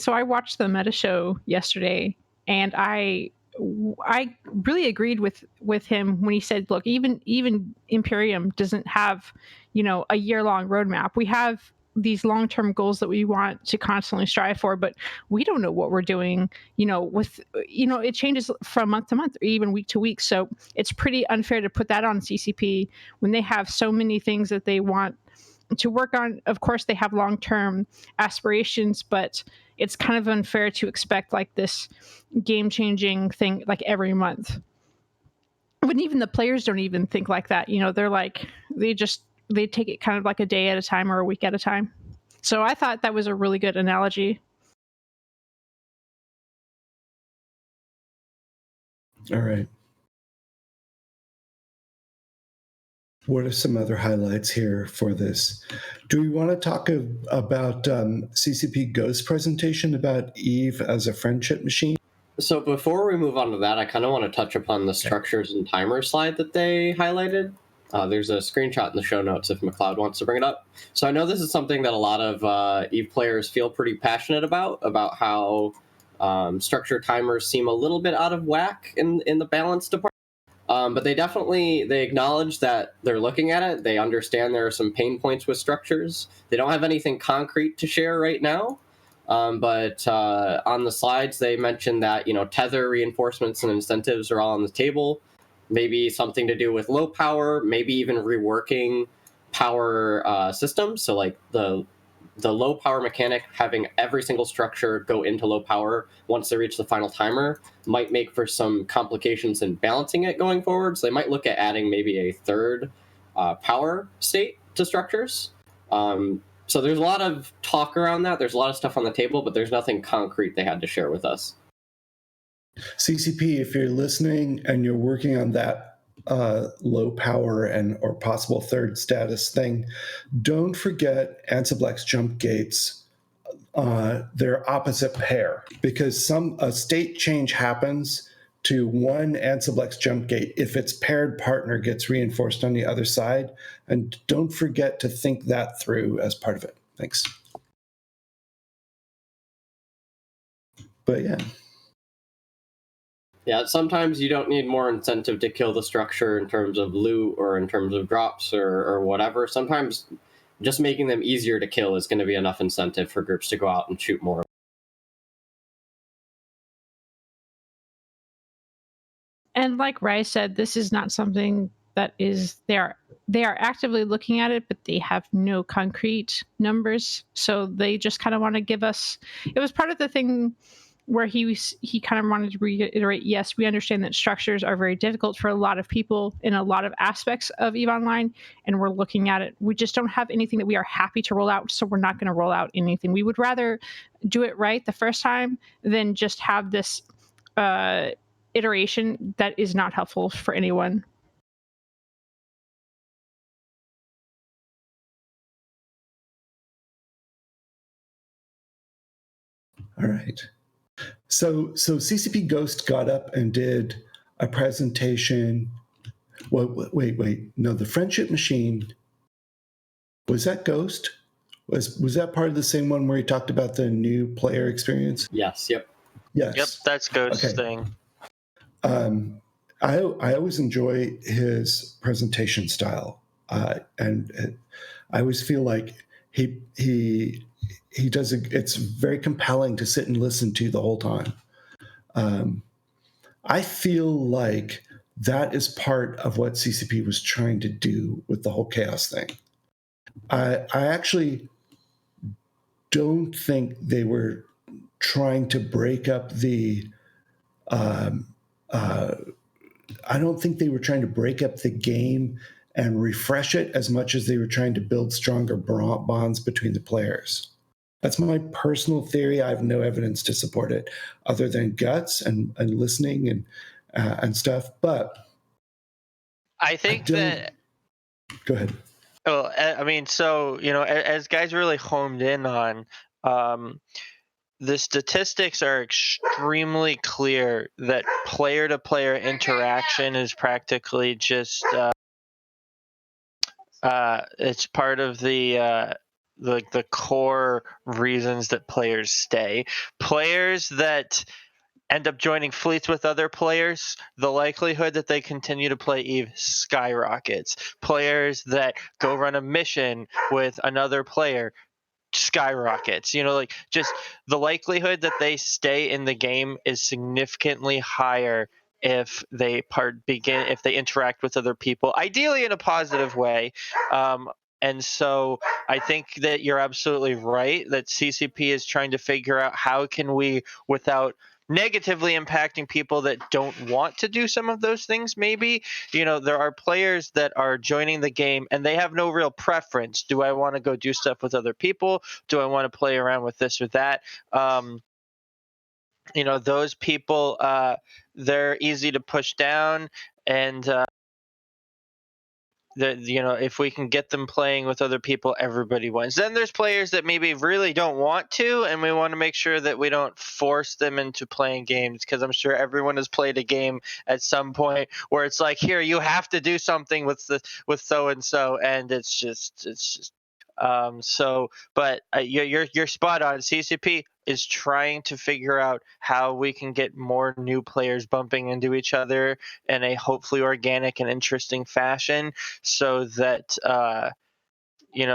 so I watched the Meta show yesterday, and I really agreed with him when he said, look, even Imperium doesn't have, a year-long roadmap. We have these long-term goals that we want to constantly strive for, but we don't know what we're doing, it changes from month to month or even week to week. So it's pretty unfair to put that on CCP when they have so many things that they want to work on. Of course, they have long-term aspirations, but it's kind of unfair to expect like this game-changing thing like every month. When even the players don't even think like that, they're like, they take it kind of like a day at a time or a week at a time. So I thought that was a really good analogy. All right. What are some other highlights here for this? Do we want to talk about CCP Ghost presentation about Eve as a friendship machine? So before we move on to that, I kind of want to touch upon the structures and timers slide that they highlighted. There's a screenshot in the show notes if McLeod wants to bring it up. So I know this is something that a lot of Eve players feel pretty passionate about how structure timers seem a little bit out of whack in the balance department. But they acknowledge that they're looking at it. They understand there are some pain points with structures. They don't have anything concrete to share right now. But on the slides, they mentioned that, tether reinforcements and incentives are all on the table. Maybe something to do with low power, maybe even reworking power systems. So like the low power mechanic, having every single structure go into low power once they reach the final timer might make for some complications in balancing it going forward. So they might look at adding maybe a third power state to structures. So there's a lot of talk around that. There's a lot of stuff on the table, but there's nothing concrete they had to share with us. CCP, if you're listening and you're working on that low power or possible third status thing, don't forget Ansiblex jump gates. They're opposite pair because a state change happens to one Ansiblex jump gate if its paired partner gets reinforced on the other side. And don't forget to think that through as part of it. Thanks. But yeah. Yeah, sometimes you don't need more incentive to kill the structure in terms of loot or in terms of drops or whatever. Sometimes just making them easier to kill is going to be enough incentive for groups to go out and shoot more. And like Rai said, this is not something that is they are actively looking at it, but they have no concrete numbers. So they just kind of want to give us. It was part of the thing where he kind of wanted to reiterate, yes, we understand that structures are very difficult for a lot of people in a lot of aspects of EVE Online, and we're looking at it. We just don't have anything that we are happy to roll out, so we're not going to roll out anything. We would rather do it right the first time than just have this iteration that is not helpful for anyone. All right. So CCP Ghost got up and did a presentation. Well, wait. No, the Friendship Machine, was that Ghost? Was that part of the same one where he talked about the new player experience? Yes, yep. Yes. Yep, that's Ghost's Okay. thing. I always enjoy his presentation style, and I always feel like he does it's very compelling to sit and listen to the whole time. I feel like that is part of what CCP was trying to do with the whole chaos thing. I actually don't think they were trying to break up the I don't think they were trying to break up the game and refresh it as much as they were trying to build stronger bonds between the players. That's my personal theory. I have no evidence to support it other than guts and listening and stuff. But I think that. Go ahead. Well, I mean, so as guys really homed in on, the statistics are extremely clear that player-to-player interaction is practically just it's part of the core reasons that players stay. Players that end up joining fleets with other players, the likelihood that they continue to play EVE skyrockets. Players that go run a mission with another player skyrockets. Just the likelihood that they stay in the game is significantly higher if they interact with other people, ideally in a positive way. And so I think that you're absolutely right that CCP is trying to figure out how can we, without negatively impacting people that don't want to do some of those things. Maybe there are players that are joining the game and they have no real preference. Do I want to go do stuff with other people? Do I want to play around with this or that? Those people, they're easy to push down, and if we can get them playing with other people, everybody wins. Then there's players that maybe really don't want to, and we want to make sure that we don't force them into playing games, because I'm sure everyone has played a game at some point where it's like, here, you have to do something with so and so, and it's just but you're spot on. CCP is trying to figure out how we can get more new players bumping into each other in a hopefully organic and interesting fashion, so that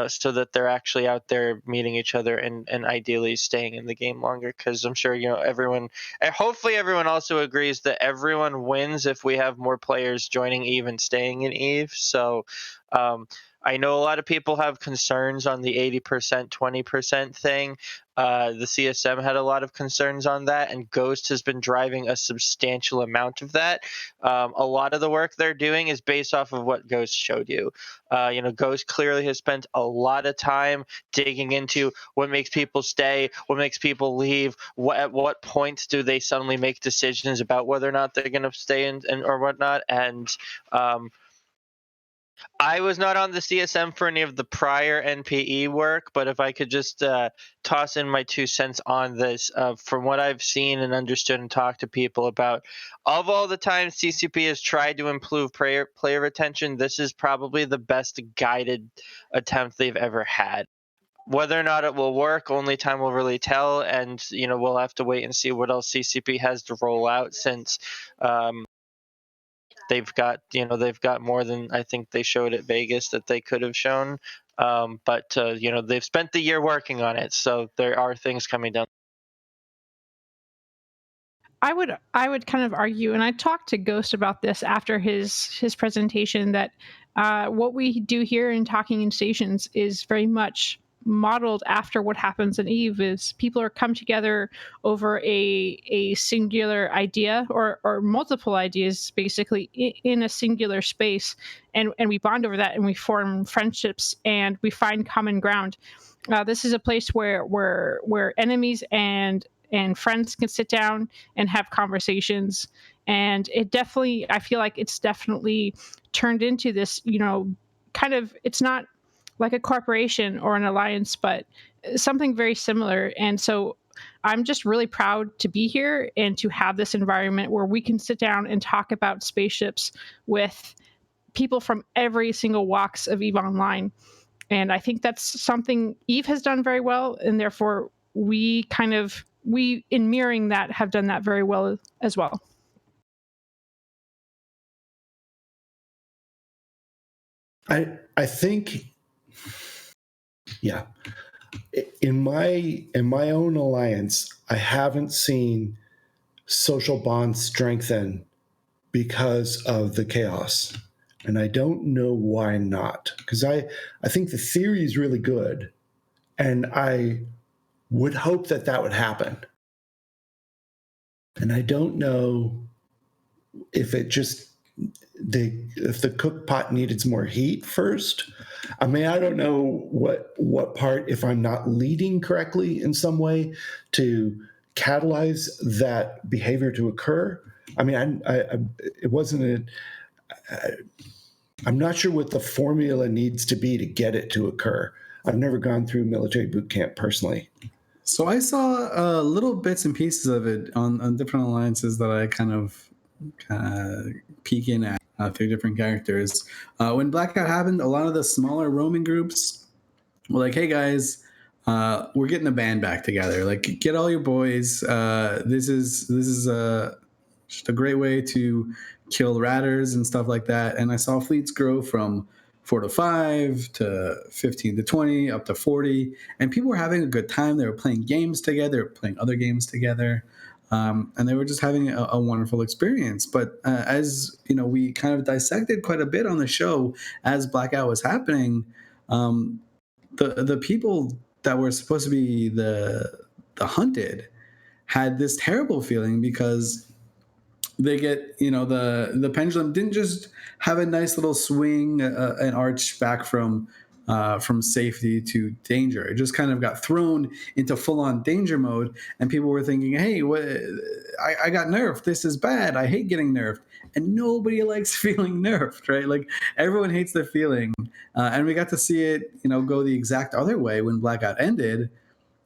so that they're actually out there meeting each other and ideally staying in the game longer. Because I'm sure hopefully everyone also agrees that everyone wins if we have more players joining EVE and staying in EVE. So I know a lot of people have concerns on the 80%, 20% thing. The CSM had a lot of concerns on that, and Ghost has been driving a substantial amount of that. A lot of the work they're doing is based off of what Ghost showed you. Ghost clearly has spent a lot of time digging into what makes people stay, what makes people leave, at what points do they suddenly make decisions about whether or not they're going to stay in or whatnot. And I was not on the CSM for any of the prior NPE work, but if I could just toss in my 2 cents on this, from what I've seen and understood and talked to people about, of all the times CCP has tried to improve player retention, this is probably the best guided attempt they've ever had. whether or not it will work, only time will really tell. And we'll have to wait and see what else CCP has to roll out, since they've got more than I think they showed at Vegas that they could have shown. But they've spent the year working on it, so there are things coming down. I would kind of argue, and I talked to Ghost about this after his presentation, that what we do here in Talking in Stations is very much modeled after what happens in Eve. Is people are come together over a singular idea or multiple ideas, basically in a singular space, and we bond over that, and we form friendships, and we find common ground. This is a place where enemies and friends can sit down and have conversations. And I feel like it's definitely turned into this, kind of, it's not like a corporation or an alliance, but something very similar. And so I'm just really proud to be here and to have this environment where we can sit down and talk about spaceships with people from every single walks of EVE Online. And I think that's something Eve has done very well, and therefore we in mirroring that have done that very well as well. I think, yeah, in my own alliance, I haven't seen social bonds strengthen because of the chaos, and I don't know why not. Because I think the theory is really good, and I would hope that would happen. And I don't know if if the cook pot needed more heat first. I mean, I don't know what part, if I'm not leading correctly in some way to catalyze that behavior to occur. I mean, I'm not sure what the formula needs to be to get it to occur. I've never gone through military boot camp personally. So I saw little bits and pieces of it on different alliances that I kind of peek in at through different characters. When Blackout happened, a lot of the smaller roaming groups were like, "Hey guys, we're getting the band back together. Like, get all your boys. This is just a great way to kill ratters and stuff like that." And I saw fleets grow from 4 to 5 to 15 to 20 up to 40, and people were having a good time. They were playing games together, they were playing other games together, and they were just having a wonderful experience. But as we kind of dissected quite a bit on the show as Blackout was happening, the people that were supposed to be the hunted had this terrible feeling because they get, the pendulum didn't just have a nice little swing, an arch back from safety to danger. It just kind of got thrown into full-on danger mode, and people were thinking, "Hey, I got nerfed. This is bad. I hate getting nerfed." And nobody likes feeling nerfed, right? Like, everyone hates the feeling, and we got to see it, go the exact other way when Blackout ended.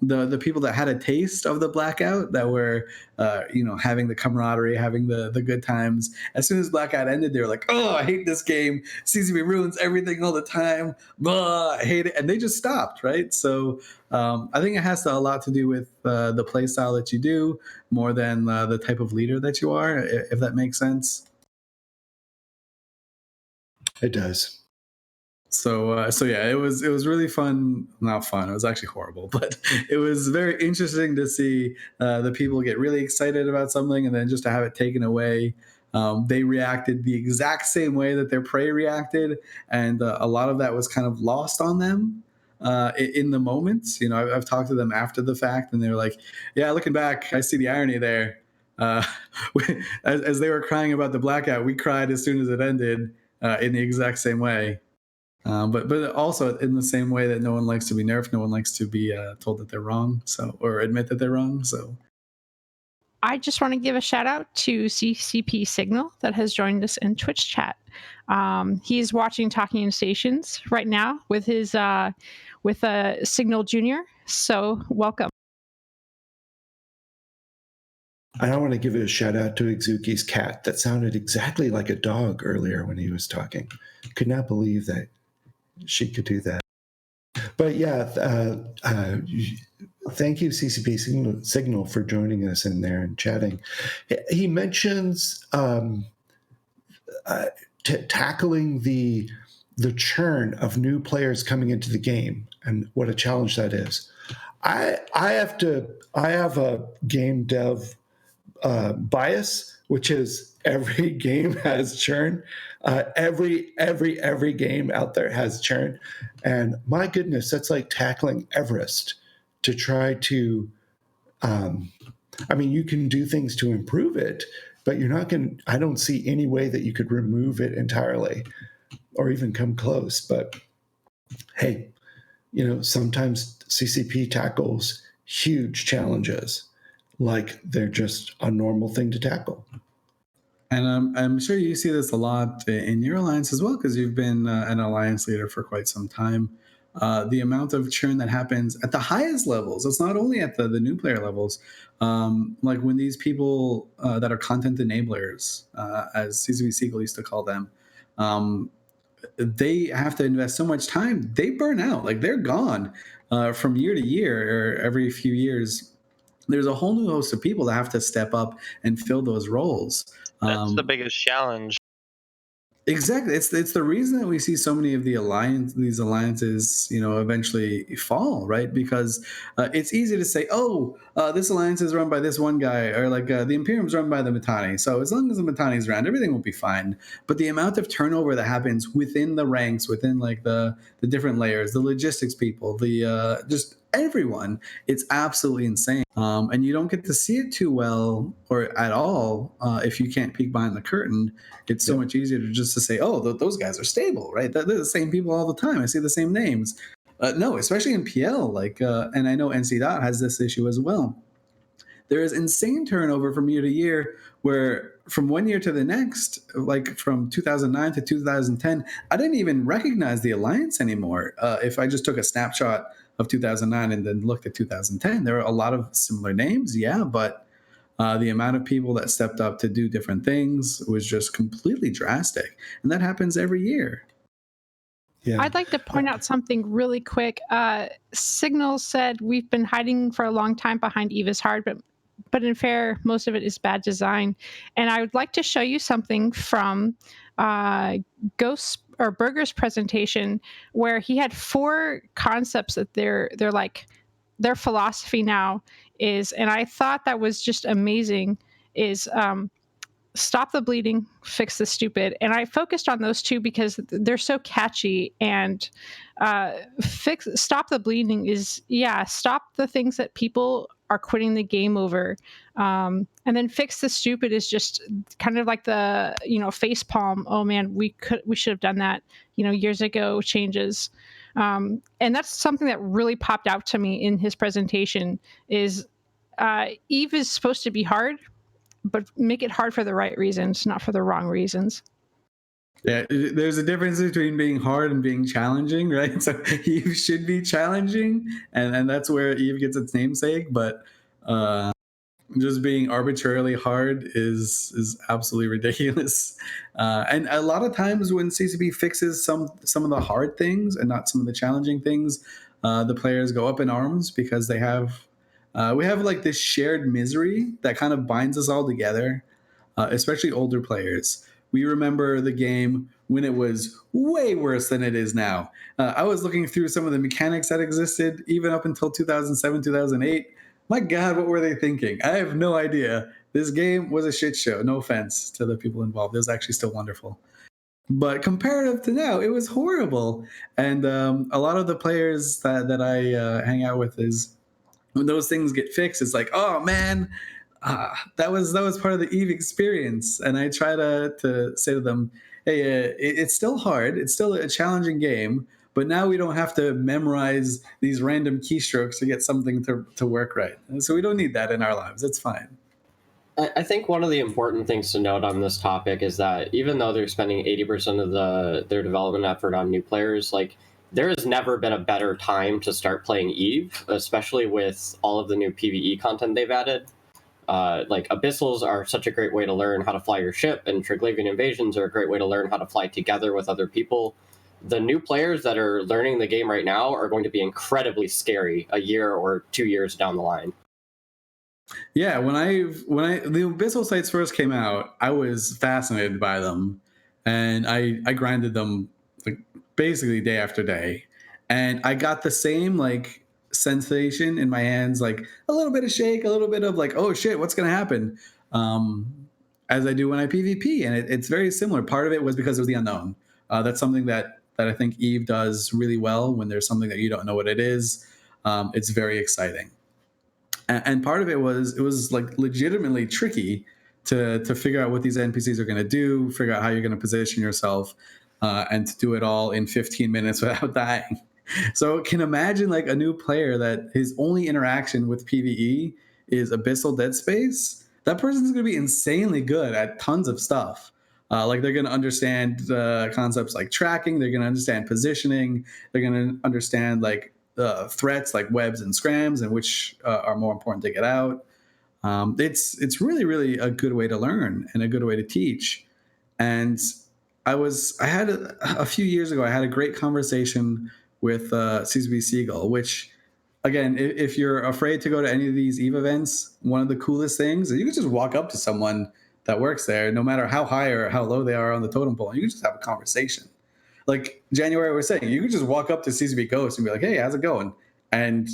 The people that had a taste of the Blackout, that were having the camaraderie, having the good times, as soon as Blackout ended, they were like, "Oh, I hate this game. CCP ruins everything all the time. Blah, I hate it." And they just stopped, right? So I think it has a lot to do with the play style that you do more than the type of leader that you are, if that makes sense. It does. So yeah, it was really fun. Not fun. It was actually horrible, but it was very interesting to see the people get really excited about something, and then just to have it taken away. They reacted the exact same way that their prey reacted, and a lot of that was kind of lost on them in the moment. I've talked to them after the fact, and they're like, "Yeah, looking back, I see the irony there." As they were crying about the Blackout, we cried as soon as it ended in the exact same way. But also in the same way that no one likes to be nerfed, no one likes to be told that they're wrong, or admit that they're wrong. So I just want to give a shout out to CCP Signal that has joined us in Twitch chat. He's watching Talking in Stations right now with his Signal Junior. So welcome. I want to give a shout out to Exuki's cat. That sounded exactly like a dog earlier when he was talking. Could not believe that she could do that. But yeah, thank you, CCP Signal, for joining us in there and chatting. He mentions tackling the churn of new players coming into the game and what a challenge that is. I have a game dev bias, which is every game has churn. Every game out there has churn, and my goodness, that's like tackling Everest to try to. You can do things to improve it, but you're not going. I don't see any way that you could remove it entirely, or even come close. But hey, sometimes CCP tackles huge challenges like they're just a normal thing to tackle. And I'm sure you see this a lot in your alliance as well, because you've been an alliance leader for quite some time. The amount of churn that happens at the highest levels, it's not only at the new player levels, like when these people that are content enablers, as CCP Sequel used to call them, they have to invest so much time, they burn out, like they're gone from year to year or every few years. There's a whole new host of people that have to step up and fill those roles. That's the biggest challenge. Exactly. It's the reason that we see so many of these alliances, eventually fall, right? Because it's easy to say, this alliance is run by this one guy, or like the Imperium's run by the Mittani. So as long as the Mittani's around, everything will be fine. But the amount of turnover that happens within the ranks, within like the different layers, the logistics people, the just everyone, it's absolutely insane. And you don't get to see it too well or at all if you can't peek behind the curtain. It's so much easier to just to say, those guys are stable, right? They're the same people all the time. I see the same names. No, especially in PL, and I know NC Dot has this issue as well. There is insane turnover from year to year, where from one year to the next, like from 2009 to 2010, I didn't even recognize the alliance anymore. If I just took a snapshot of 2009 and then looked at 2010, there were a lot of similar names, but the amount of people that stepped up to do different things was just completely drastic. And that happens every year. Yeah. I'd like to point out something really quick. Signal said we've been hiding for a long time behind Eve is hard, but in fair, most of it is bad design. And I would like to show you something from Ghost or Burger's presentation, where he had 4 concepts that they're like their philosophy now is, and I thought that was just amazing, is stop the bleeding, fix the stupid. And I focused on those 2 because they're so catchy. And stop the bleeding is, stop the things that people are quitting the game over. And then fix the stupid is just kind of like the, face palm. Oh man, we should have done that, years ago, changes. And that's something that really popped out to me in his presentation is Eve is supposed to be hard, but make it hard for the right reasons, not for the wrong reasons. Yeah, there's a difference between being hard and being challenging, right? So Eve should be challenging, and that's where Eve gets its namesake. But just being arbitrarily hard is absolutely ridiculous. And a lot of times when CCP fixes some of the hard things and not some of the challenging things, the players go up in arms because we have like this shared misery that kind of binds us all together, especially older players. We remember the game when it was way worse than it is now. I was looking through some of the mechanics that existed even up until 2007, 2008. My God, what were they thinking? I have no idea. This game was a shit show. No offense to the people involved. It was actually still wonderful. But comparative to now, it was horrible. And a lot of the players that I hang out with is when those things get fixed, it's like, oh man, that was part of the Eve experience. And I try to say to them, hey, it's still hard. It's still a challenging game. But now we don't have to memorize these random keystrokes to get something to work right. And so we don't need that in our lives. It's fine. I think one of the important things to note on this topic is that even though they're spending 80% of their development effort on new players, like there has never been a better time to start playing Eve, especially with all of the new PvE content they've added. Like Abyssals are such a great way to learn how to fly your ship, and Triglavian invasions are a great way to learn how to fly together with other people. the new players that are learning the game right now are going to be incredibly scary a year or 2 years down the line. Yeah, when the Abyssal sites first came out, I was fascinated by them, and I grinded them like basically day after day, and I got the same like sensation in my hands, like a little bit of shake, a little bit of like, oh shit, what's gonna happen, as I do when I PvP, and it's very similar. Part of it was because of the unknown. That's something that I think Eve does really well. When there's something that you don't know what it is, it's very exciting. And part of it was like legitimately tricky to figure out what these NPCs are going to do, figure out how you're going to position yourself, and to do it all in 15 minutes without dying. So can imagine like a new player that his only interaction with PvE is Abyssal Dead Space. That person's going to be insanely good at tons of stuff. Like they're going to understand concepts like tracking. They're going to understand positioning. They're going to understand like threats like webs and scrams, and which are more important to get out. It's really a good way to learn and a good way to teach. And I had a few years ago, I had a great conversation with CCP Seagull, which again, if you're afraid to go to any of these Eve events, one of the coolest things is you can just walk up to someone that works there, no matter how high or how low they are on the totem pole, and you can just have a conversation. Like January was saying, you could just walk up to CCP Ghost and be like, hey, how's it going? And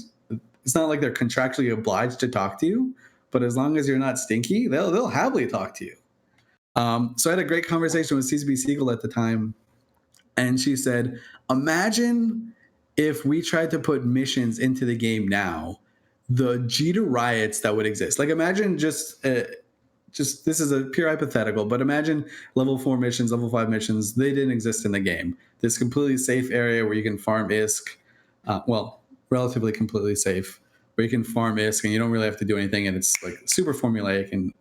it's not like they're contractually obliged to talk to you, but as long as you're not stinky, they'll happily talk to you. So I had a great conversation with CCP Seagull at the time, and she said, imagine if we tried to put missions into the game now, the Jeter riots that would exist. Like imagine just this is a pure hypothetical, but imagine level 4 missions, level 5 missions, they didn't exist in the game. This completely safe area where you can farm ISK, relatively completely safe, where you can farm ISK and you don't really have to do anything, and it's like super formulaic and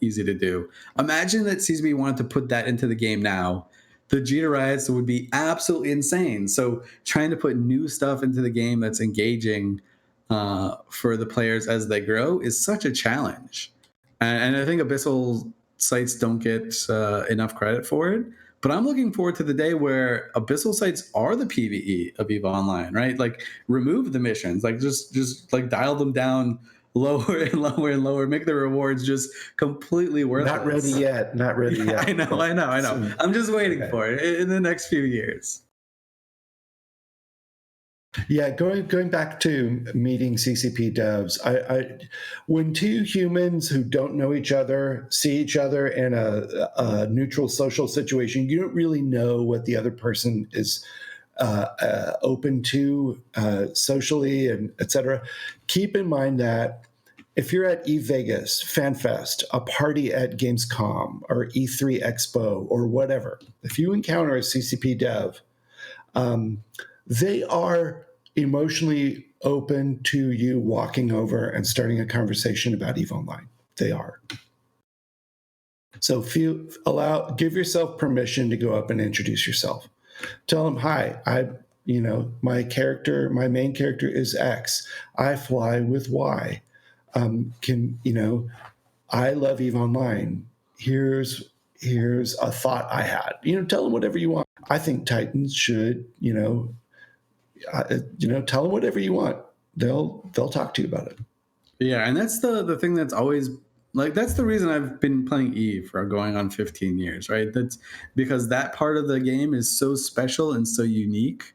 easy to do. Imagine that CCP wanted to put that into the game now. The Jeter riots would be absolutely insane. So trying to put new stuff into the game that's engaging for the players as they grow is such a challenge. And I think Abyssal sites don't get enough credit for it. But I'm looking forward to the day where Abyssal sites are the PvE of EVE Online, right? Like remove the missions, like just like dial them down lower and lower and lower, make the rewards just completely worthless. Not ready yet. Not ready yet. I know. I'm just waiting for it in the next few years. Yeah, going back to meeting CCP devs, I when two humans who don't know each other see each other in a neutral social situation, you don't really know what the other person is open to socially and etc. Keep in mind that if you're at EVE Vegas, FanFest, a party at Gamescom or E3 Expo or whatever, if you encounter a CCP dev, they are emotionally open to you walking over and starting a conversation about EVE Online. They are. So give yourself permission to go up and introduce yourself. Tell them, hi, my main character is X. I fly with Y. I love EVE Online. Here's a thought I had. Tell them whatever you want. I think Titans should, tell them whatever you want. They'll talk to you about it. Yeah, and that's the thing that's always that's the reason I've been playing EVE for going on 15 years, right? That's because that part of the game is so special and so unique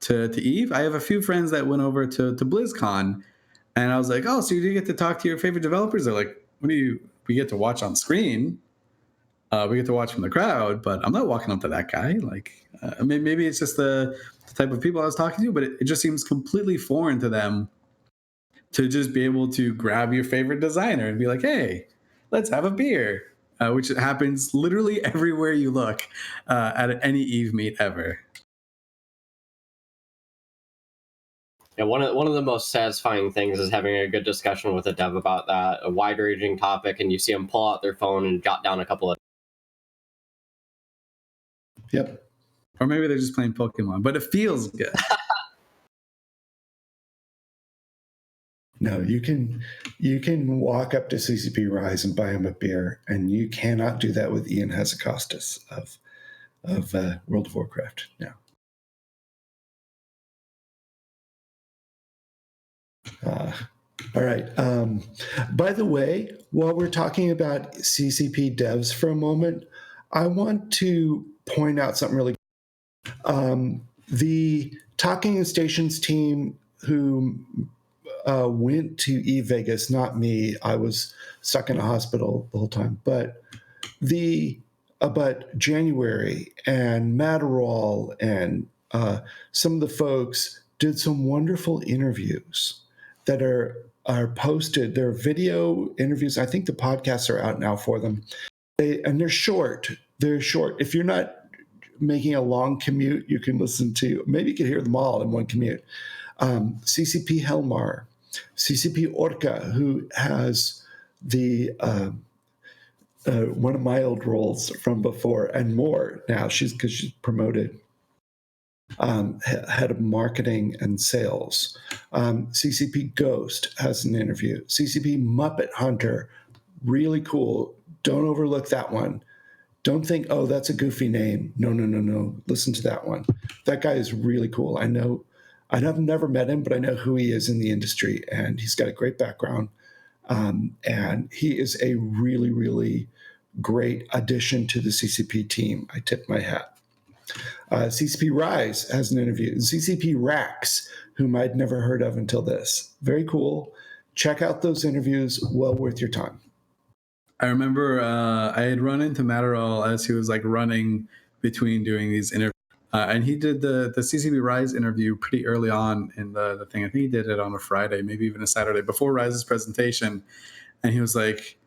to EVE. I have a few friends that went over to BlizzCon, and I was like, oh, so you do get to talk to your favorite developers? They're like, we get to watch on screen. We get to watch from the crowd, but I'm not walking up to that guy. Maybe it's just the type of people I was talking to, but it just seems completely foreign to them to just be able to grab your favorite designer and be like, hey, let's have a beer, which happens literally everywhere you look at any EVE meet ever. Yeah, one of the most satisfying things is having a good discussion with a dev about that, a wide-ranging topic, and you see them pull out their phone and jot down a couple of. Yep. Or maybe they're just playing Pokemon, but it feels good. No, you can walk up to CCP Rise and buy him a beer, and you cannot do that with Ian Hazzikostas of World of Warcraft. No. All right. By the way, while we're talking about CCP devs for a moment, I want to point out something really. The Talking in Stations team who went to eVegas, not me. I was stuck in a hospital the whole time. But January and Matterall and some of the folks did some wonderful interviews that are posted. They're video interviews. I think the podcasts are out now for them. And they're short. They're short. If you're not making a long commute, you can listen to, maybe you can hear them all in one commute. CCP Helmar, CCP Orca, who has the one of my old roles from before and more now, because she's promoted, head of marketing and sales. CCP Ghost has an interview. CCP Muppet Hunter, really cool. Don't overlook that one. Don't think, oh, that's a goofy name. No. Listen to that one. That guy is really cool. I've never met him, but I know who he is in the industry, and he's got a great background. And he is a really, really great addition to the CCP team. I tip my hat. CCP Rise has an interview. CCP Rax, whom I'd never heard of until this. Very cool. Check out those interviews. Well worth your time. I remember I had run into Matterall as he was like running between doing these interviews. And he did the CCP Rise interview pretty early on in the thing. I think he did it on a Friday, maybe even a Saturday before Rise's presentation. And he was like,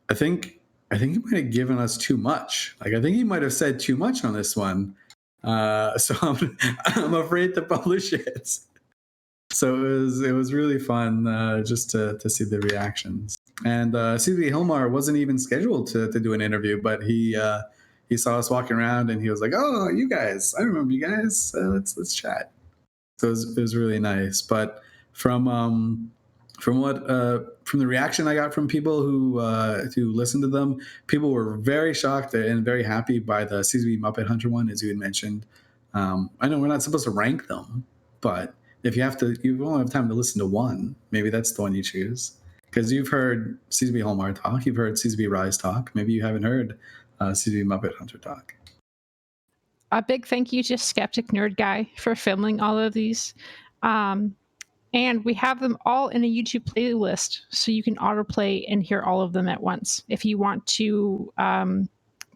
I think he might have given us too much. Like, I think he might have said too much on this one. So I'm afraid to publish it. So it was really fun just to see the reactions. And CCP Hilmar wasn't even scheduled to do an interview, but he saw us walking around and he was like, "Oh, you guys! I remember you guys. Let's chat." So it was really nice. But from the reaction I got from people who listened to them, people were very shocked and very happy by the CCP Muppet Hunter one, as you had mentioned. I know we're not supposed to rank them, but if you only have time to listen to one, maybe that's the one you choose. Because you've heard CCP Hallmark talk, you've heard CCP Rise talk, maybe you haven't heard CCP Muppet Hunter talk. A big thank you to Skeptic Nerd Guy for filming all of these. And we have them all in a YouTube playlist, so you can autoplay and hear all of them at once. If you want to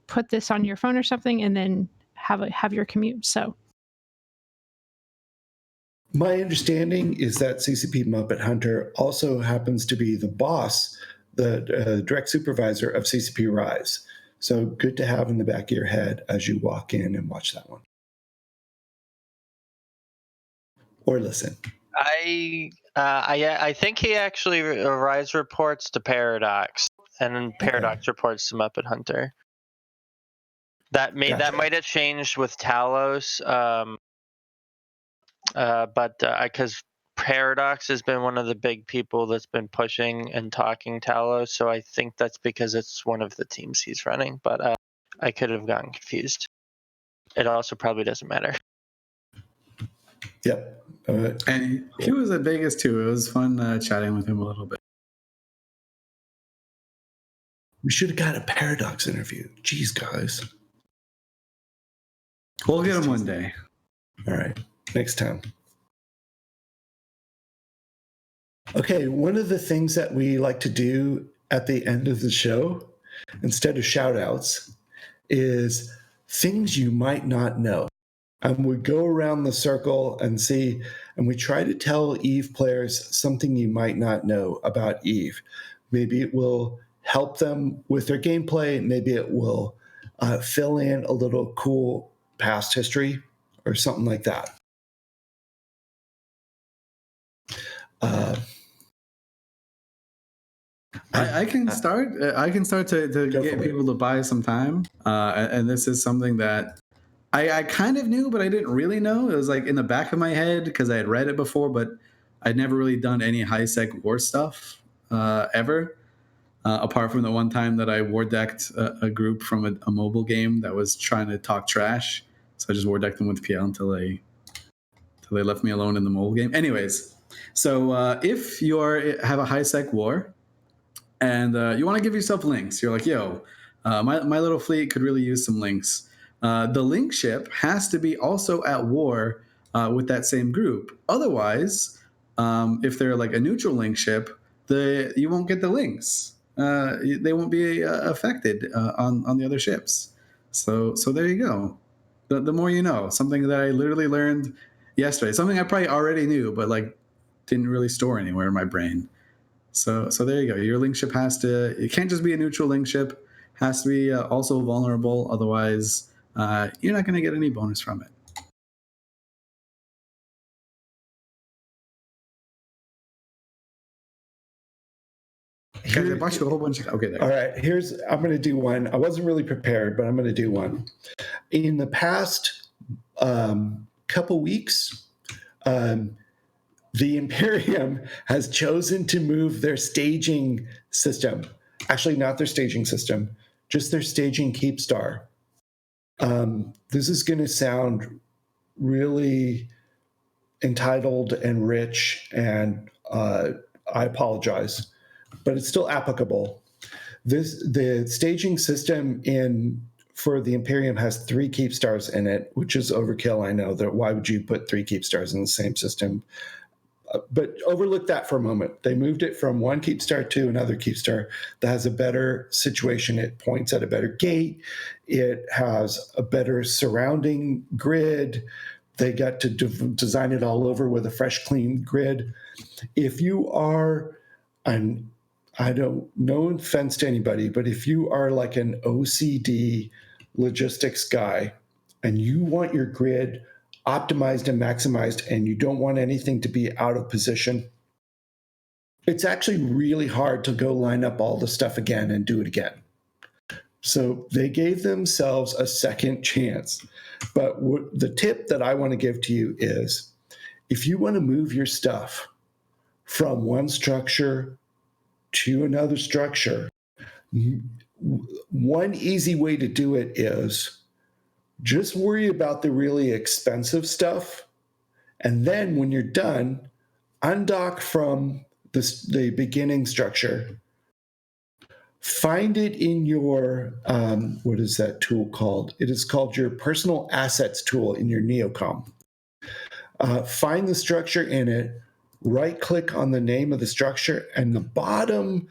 put this on your phone or something and then have your commute. So my understanding is that CCP Muppet Hunter also happens to be the boss, the direct supervisor of CCP Rise. So good to have in the back of your head as you walk in and watch that one. Or listen. I think he actually Rise reports to Paradox, and then Paradox reports to Muppet Hunter. That might have changed with Talos, but because Paradox has been one of the big people that's been pushing and talking Talos, so I think that's because it's one of the teams he's running. But I could have gotten confused. It also probably doesn't matter. Yep. And he was at Vegas too. It was fun chatting with him a little bit. We should have got a Paradox interview. Jeez, guys. We'll get him one day. All right. Next time. Okay. One of the things that we like to do at the end of the show, instead of shout outs, is things you might not know. And we go around the circle and see, and we try to tell EVE players something you might not know about EVE. Maybe it will help them with their gameplay. Maybe it will fill in a little cool past history or something like that. I can start. I can start to get people to buy some time. And this is something that I kind of knew, but I didn't really know. It was like in the back of my head because I had read it before, but I'd never really done any high-sec war stuff ever, apart from the one time that I war decked a group from a mobile game that was trying to talk trash. So I just war decked them with PL until they left me alone in the mobile game. Anyways, So if you have a high sec war and you want to give yourself links, you're like, yo, my little fleet could really use some links. The link ship has to be also at war with that same group. Otherwise, if they're like a neutral link ship, you won't get the links. They won't be affected on the other ships. So there you go. The more you know. Something that I literally learned yesterday. Something I probably already knew, but like didn't really store anywhere in my brain. So there you go. Your link ship it can't just be a neutral link ship. Has to be also vulnerable. Otherwise, you're not going to get any bonus from it. Guys, I bought you a whole bunch of. Okay, there. All right, I'm going to do one. I wasn't really prepared, but I'm going to do one. In the past couple weeks, the Imperium has chosen to move their staging system. Actually, not their staging system, just their staging Keepstar. This is going to sound really entitled and rich, and I apologize, but it's still applicable. The staging system for the Imperium has 3 Keepstars in it, which is overkill. I know that. Why would you put 3 Keepstars in the same system? But overlook that for a moment. They moved it from one Keepstar to another Keepstar that has a better situation. It points at a better gate. It has a better surrounding grid. They got to design it all over with a fresh, clean grid. If you are no offense to anybody, but if you are like an OCD logistics guy and you want your grid optimized and maximized and you don't want anything to be out of position, it's actually really hard to go line up all the stuff again and do it again. So they gave themselves a second chance. But the tip that I want to give to you is, if you want to move your stuff from one structure to another structure, one easy way to do it is just worry about the really expensive stuff. And then when you're done, undock from the beginning structure. Find it in your, what is that tool called? It is called your personal assets tool in your Neocom. Find the structure in it, right click on the name of the structure, and the bottom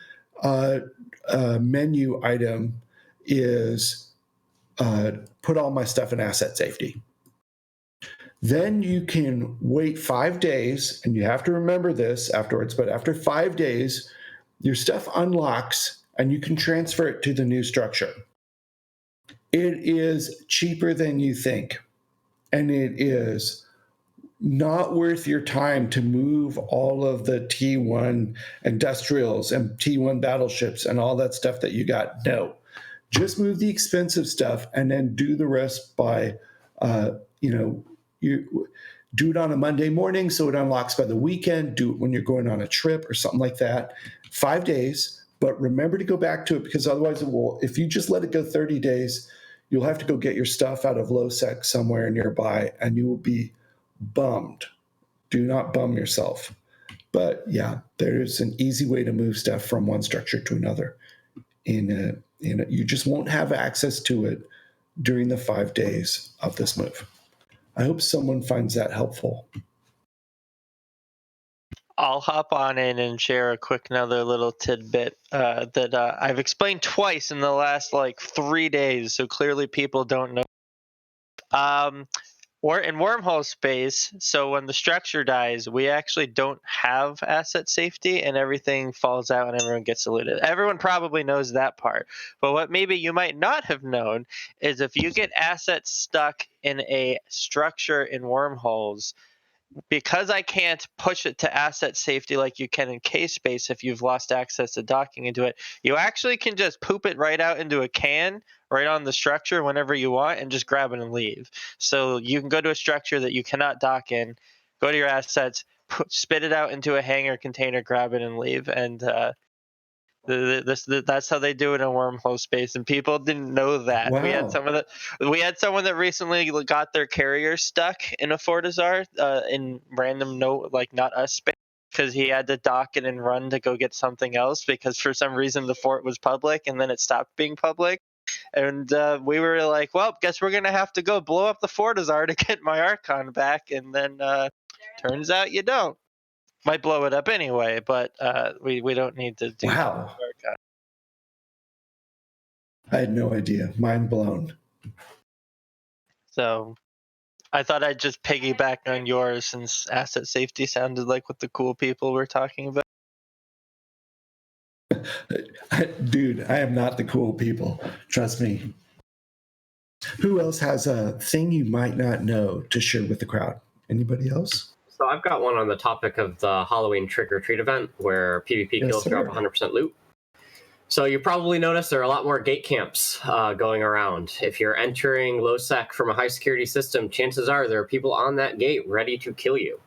menu item is put all my stuff in asset safety. Then you can wait 5 days, and you have to remember this afterwards, but after 5 days, your stuff unlocks and you can transfer it to the new structure. It is cheaper than you think, and it is not worth your time to move all of the T1 industrials and T1 battleships and all that stuff that you got. No, just move the expensive stuff and then do the rest by, you do it on a Monday morning so it unlocks by the weekend. Do it when you're going on a trip or something like that. 5 days, but remember to go back to it, because otherwise it will, if you just let it go 30 days, you'll have to go get your stuff out of LowSec somewhere nearby and you will be bummed. Do not bum yourself. But yeah, there's an easy way to move stuff from one structure to another. You just won't have access to it during the 5 days of this move. I hope someone finds that helpful. I'll hop on in and share a quick another little tidbit that I've explained twice in the last 3 days, so clearly people don't know. Or in wormhole space, so when the structure dies, we actually don't have asset safety and everything falls out and everyone gets eluded. Everyone probably knows that part. But what maybe you might not have known is if you get assets stuck in a structure in wormholes, because I can't push it to asset safety like you can in K-Space if you've lost access to docking into it, you actually can just poop it right out into a can right on the structure whenever you want and just grab it and leave. So you can go to a structure that you cannot dock in, go to your assets, spit it out into a hangar container, grab it and leave. And that's how they do it in wormhole space, and people didn't know that. Wow. We had someone that recently got their carrier stuck in a Fortizar in random not us space. because he had to dock it and run to go get something else because for some reason the fort was public and then it stopped being public. And we were like, well, guess we're going to have to go blow up the Fortizar to get my Archon back. And then turns out you don't. Might blow it up anyway, but we don't need to do Wow. Archon. I had no idea. Mind blown. So I thought I'd just piggyback on yours since asset safety sounded like what the cool people were talking about. Dude, I am not the cool people. Trust me. Who else has a thing you might not know to share with the crowd? Anybody else? So I've got one on the topic of the Halloween trick-or-treat event where PvP Yes, kills sir. drop 100% loot. So you probably noticed there are a lot more gate camps going around. If you're entering low sec from a high security system, chances are there are people on that gate ready to kill you.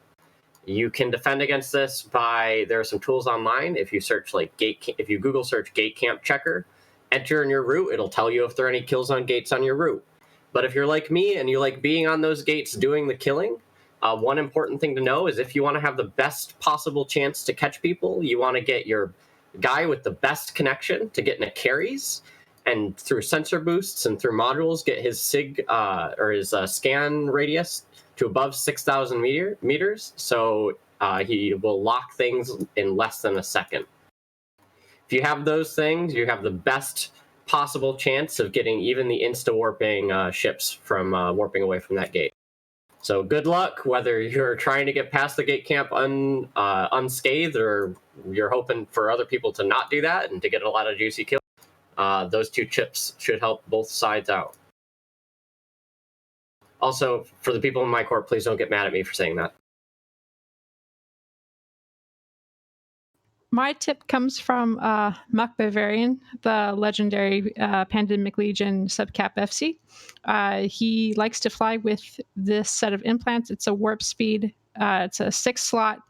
You can defend against this by, there are some tools online. If you search if you Google search gate camp checker, enter in your route, it'll tell you if there are any kills on gates on your route. But if you're like me and you like being on those gates doing the killing, one important thing to know is if you want to have the best possible chance to catch people, you want to get your guy with the best connection to get into carries, and through sensor boosts and through modules, get his SIG or his scan radius to above 6,000 meters, so he will lock things in less than a second. If you have those things, you have the best possible chance of getting even the insta-warping ships from warping away from that gate. So good luck, whether you're trying to get past the gate camp unscathed or you're hoping for other people to not do that and to get a lot of juicy kills. Those two chips should help both sides out. Also, for the people in my corp, please don't get mad at me for saying that. My tip comes from Muck Bavarian, the legendary Pandemic Legion subcap FC. He likes to fly with this set of implants. It's a warp speed. It's a 6-slot.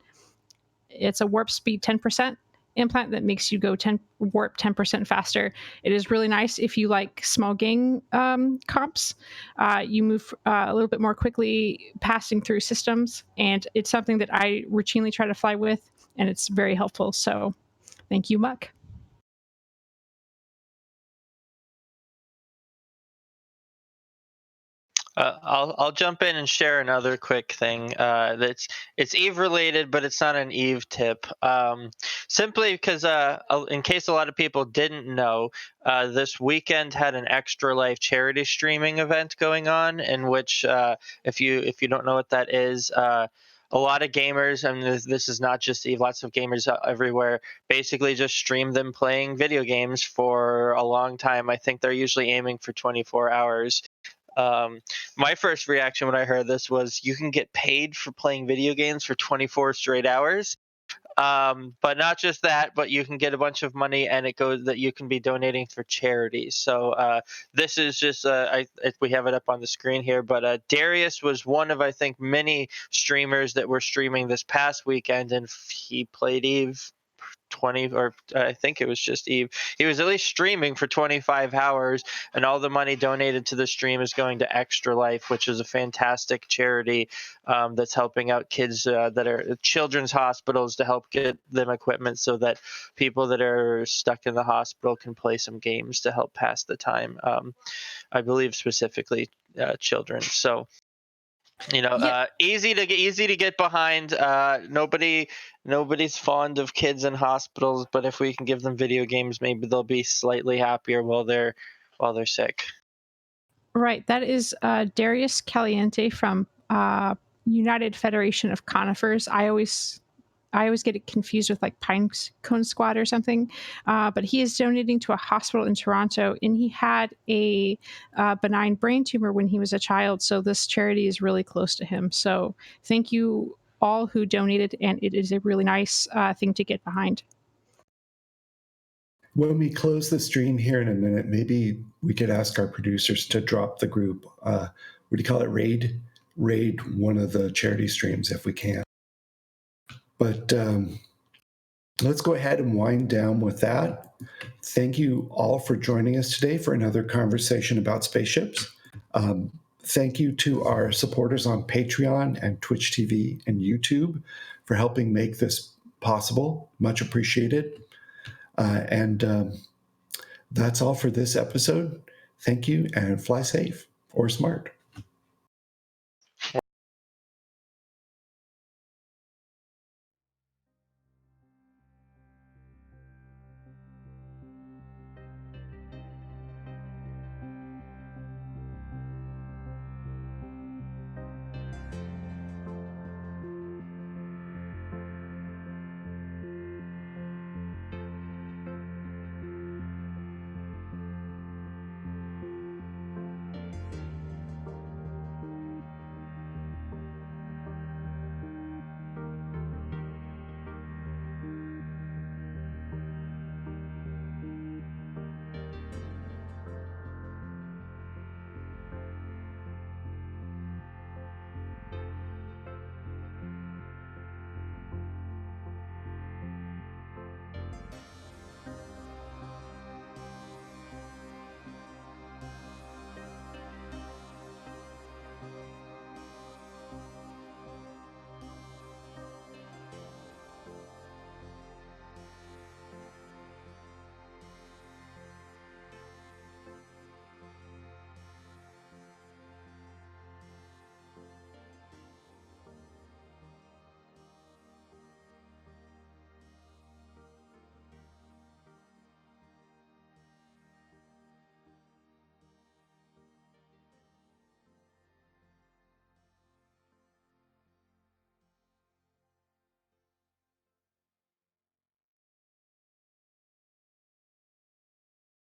It's a warp speed 10% implant that makes you go warp 10% faster. It is really nice if you like small gang comps. You move a little bit more quickly passing through systems, and it's something that I routinely try to fly with, and it's very helpful. So thank you, Muck. I'll jump in and share another quick thing. It's Eve related, but it's not an Eve tip. Simply because, in case a lot of people didn't know, this weekend had an Extra Life charity streaming event going on, in which, if you don't know what that is, a lot of gamers, and this is not just Eve, lots of gamers everywhere, basically just stream them playing video games for a long time. I think they're usually aiming for 24 hours. My first reaction when I heard this was, you can get paid for playing video games for 24 straight hours. But not just that, but you can get a bunch of money, and it goes that you can be donating for charities. So this is just, we have it up on the screen here, but Darius was one of, I think, many streamers that were streaming this past weekend, and he played Eve 20, or I think it was just Eve. He was at least streaming for 25 hours, and all the money donated to the stream is going to Extra Life, which is a fantastic charity that's helping out kids that are children's hospitals to help get them equipment so that people that are stuck in the hospital can play some games to help pass the time. I believe specifically children. So easy to get behind. Nobody's fond of kids in hospitals, but if we can give them video games, maybe they'll be slightly happier while they're sick. Right. That is Darius Caliente from United Federation of Conifers. I always get it confused with like Pine Cone Squad or something, but he is donating to a hospital in Toronto, and he had a benign brain tumor when he was a child, so this charity is really close to him. So thank you all who donated, and it is a really nice thing to get behind. When we close the stream here in a minute, maybe we could ask our producers to drop the group, what do you call it, raid one of the charity streams if we can. But let's go ahead and wind down with that. Thank you all for joining us today for another conversation about spaceships. Thank you to our supporters on Patreon and Twitch TV and YouTube for helping make this possible. Much appreciated. And that's all for this episode. Thank you, and fly safe or smart.